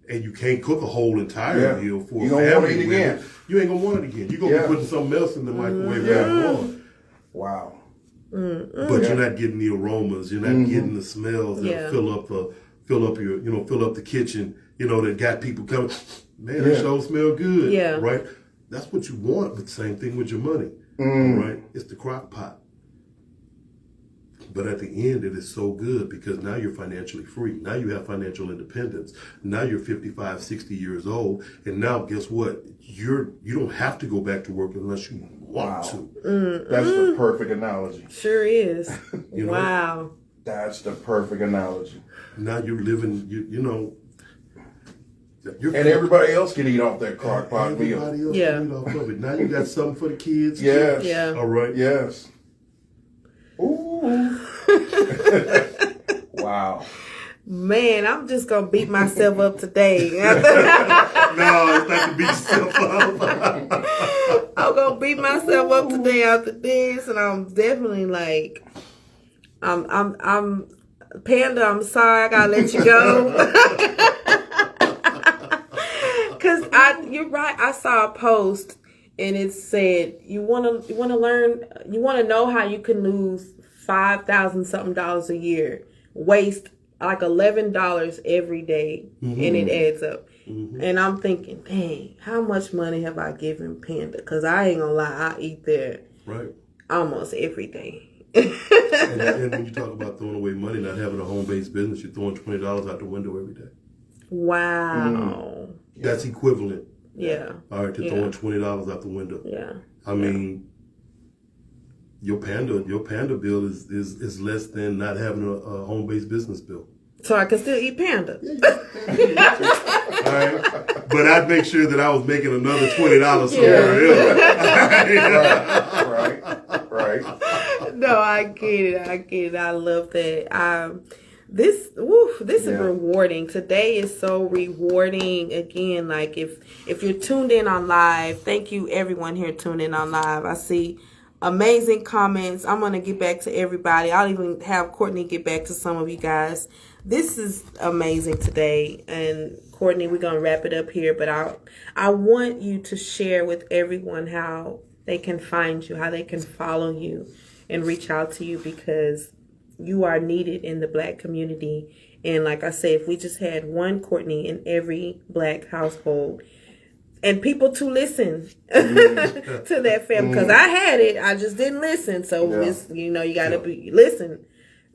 And you can't cook a whole entire Yeah. meal for You a gonna family. wanna eat with again. it. You ain't gonna want it again. You're gonna Yeah. be putting something else in the microwave Yeah. later on. Wow. But you're not getting the aromas. You're not getting the smells that Yeah. fill up the kitchen. That got people coming. Man, Yeah. this show smell good. Yeah. Right. That's what you want. But same thing with your money. All right. It's the crock pot. But at the end, it is so good because now you're financially free. Now you have financial independence. Now you're 55, 60 years old. And now guess what? You don't have to go back to work unless you want to. That's the perfect analogy. Sure is. You know? Wow. That's the perfect analogy. Now you're living, And everybody else can eat off that crock pot meal. Everybody else Yeah. can eat off of it. Now you got something for the kids. Yes. Yeah. All right. Yes. Ooh. Wow. Man, I'm just gonna beat myself up today. No, it's not to beat yourself up. I'm gonna beat myself up today after this, and I'm definitely like, I'm Panda. I'm sorry, I gotta let you go. Cause you're right. I saw a post, and it said you wanna know how you can lose $5,000 something a year, waste like $11 every day, and it adds up. And I'm thinking, dang, how much money have I given Panda? Because I ain't gonna lie, I eat there Right. almost every day. And when you talk about throwing away money, not having a home-based business, you're throwing $20 out the window every day. Wow. That's equivalent. Yeah. All right, to throwing $20 out the window. Yeah. I mean, your Panda bill is less than not having a home-based business bill. So I can still eat Panda. All right. But I'd make sure that I was making another $20 somewhere else. Right. No, I get it. I love that. This is rewarding. Today is so rewarding. Again, like if you're tuned in on live, thank you everyone here tuned in on live. I see amazing comments. I'm going to get back to everybody. I'll even have Courtney get back to some of you guys. This is amazing today. And Courtney, we're going to wrap it up here, but I want you to share with everyone how they can find you, how they can follow you and reach out to you, because you are needed in the Black community. And like I said, if we just had one Courtney in every Black household, and people to listen to that family, because I had it, I just didn't listen. So it's, you got to listen.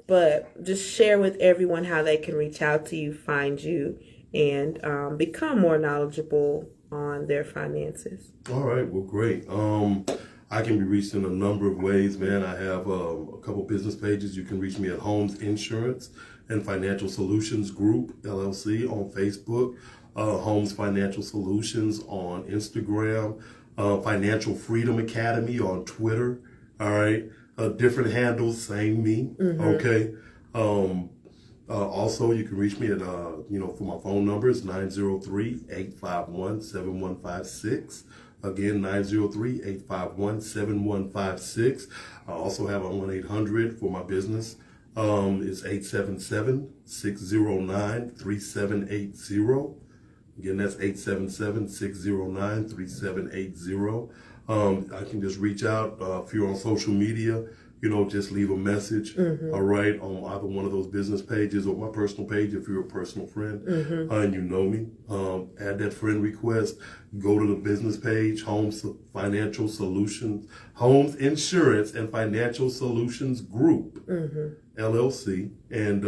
But just share with everyone how they can reach out to you, find you, and become more knowledgeable on their finances. All right. Well, great. I can be reached in a number of ways, man. I have a couple business pages. You can reach me at Holmes Insurance and Financial Solutions Group, LLC, on Facebook. Holmes Financial Solutions on Instagram. Financial Freedom Academy on Twitter. All right. Different handles, same me. Okay. Also, you can reach me at, for my phone number, it's 903-851-7156. Again, 903-851-7156. I also have a 1-800 for my business. It's 877-609-3780. Again, that's 877-609-3780. I can just reach out if you're on social media. Just leave a message, all right, on either one of those business pages or my personal page if you're a personal friend and you know me. Add that friend request. Go to the business page, Holmes Financial Solutions, Holmes Insurance and Financial Solutions Group, LLC, and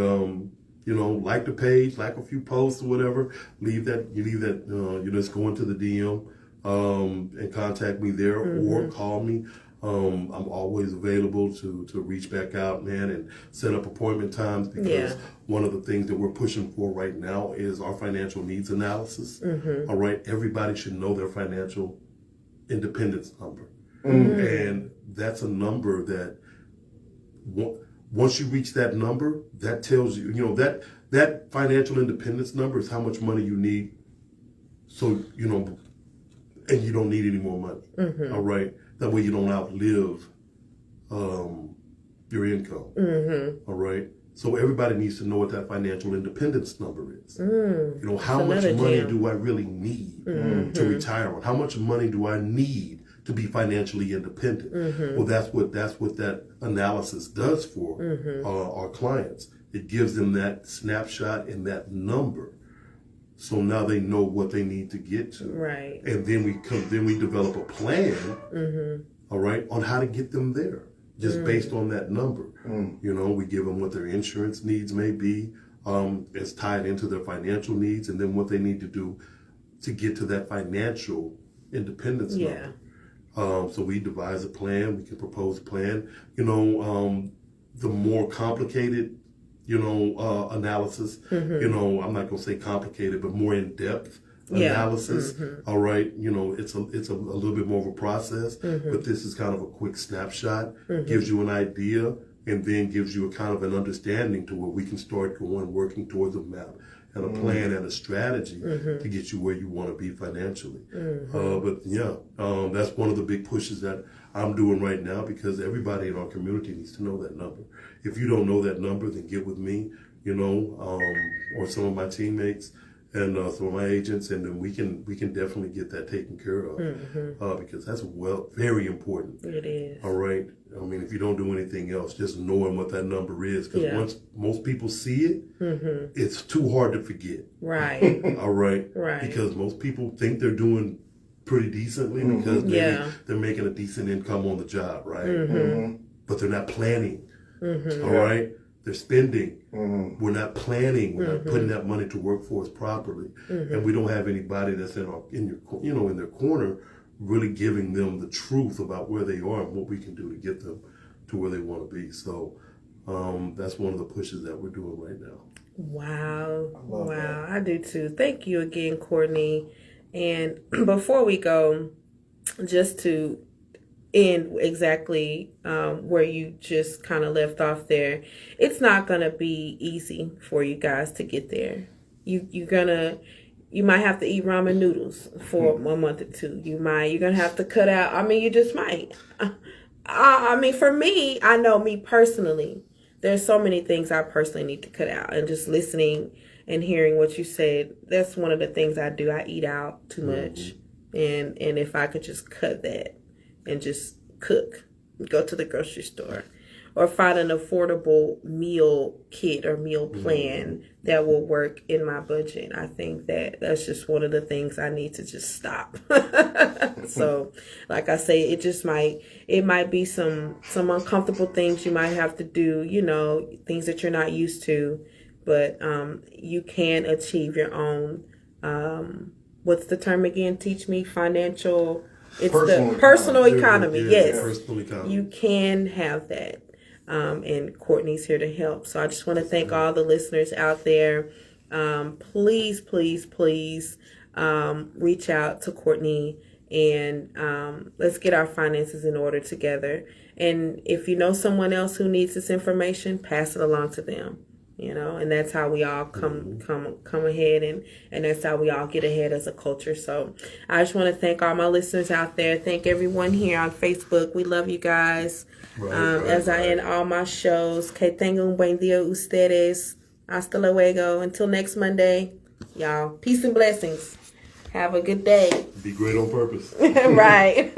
like the page, like a few posts or whatever. You leave that. Just go into the DM and contact me there or call me. I'm always available to reach back out, man, and set up appointment times, because one of the things that we're pushing for right now is our financial needs analysis. All right. Everybody should know their financial independence number. And that's a number that once you reach that number, that tells you, that financial independence number is how much money you need. So, and you don't need any more money. All right. That way you don't outlive your income. All right. So everybody needs to know what that financial independence number is. How much money do I really need to retire on? How much money do I need to be financially independent? Well, that's what that analysis does for our clients. It gives them that snapshot and that number. So now they know what they need to get to. Right. And then we develop a plan, all right, on how to get them there, just based on that number. We give them what their insurance needs may be, as tied into their financial needs, and then what they need to do to get to that financial independence number. So we devise a plan, we can propose a plan. The more complicated analysis, I'm not going to say complicated, but more in-depth analysis. All right. It's a little bit more of a process, but this is kind of a quick snapshot, gives you an idea, and then gives you a kind of an understanding to where we can start working towards a map and a plan and a strategy to get you where you want to be financially. That's one of the big pushes that I'm doing right now, because everybody in our community needs to know that number. If you don't know that number, then get with me, or some of my teammates and some of my agents, and then we can definitely get that taken care of, because that's very important. It is. All right. I mean, if you don't do anything else, just knowing what that number is, because once most people see it, it's too hard to forget. Right. All right. Right. Because most people think they're doing pretty decently because they're making a decent income on the job, right? But they're not planning. All right. They're spending. We're not planning. We're not putting that money to work for us properly, and we don't have anybody that's in their corner really giving them the truth about where they are and what we can do to get them to where they want to be. So that's one of the pushes that we're doing right now. Wow. Wow. that. I do too. Thank you again, Cortney. And before we go, just to end exactly where you just kind of left off there, it's not going to be easy for you guys to get there. You might have to eat ramen noodles for a month or two. You're going to have to cut out. I mean, you just might. I mean, for me, I know me personally, there's so many things I personally need to cut out. And just listening and hearing what you said, that's one of the things I do. I eat out too much. And if I could just cut that and just cook, go to the grocery store, or find an affordable meal kit or meal plan that will work in my budget. I think that's just one of the things I need to just stop. So, like I say, it might be some uncomfortable things you might have to do, things that you're not used to, but you can achieve your own, what's the term again? Teach me. Financial, it's the personal economy. Yes. Personal economy. You can have that. And Cortney's here to help. So I just want to thank all the listeners out there. Please, please, please reach out to Cortney and let's get our finances in order together. And if you know someone else who needs this information, pass it along to them. And that's how we all come ahead, and that's how we all get ahead as a culture. So I just want to thank all my listeners out there. Thank everyone here on Facebook. We love you guys. As I end all my shows, que tengan un buen día ustedes. Hasta luego. Until next Monday, y'all. Peace and blessings. Have a good day. Be great on purpose. Right.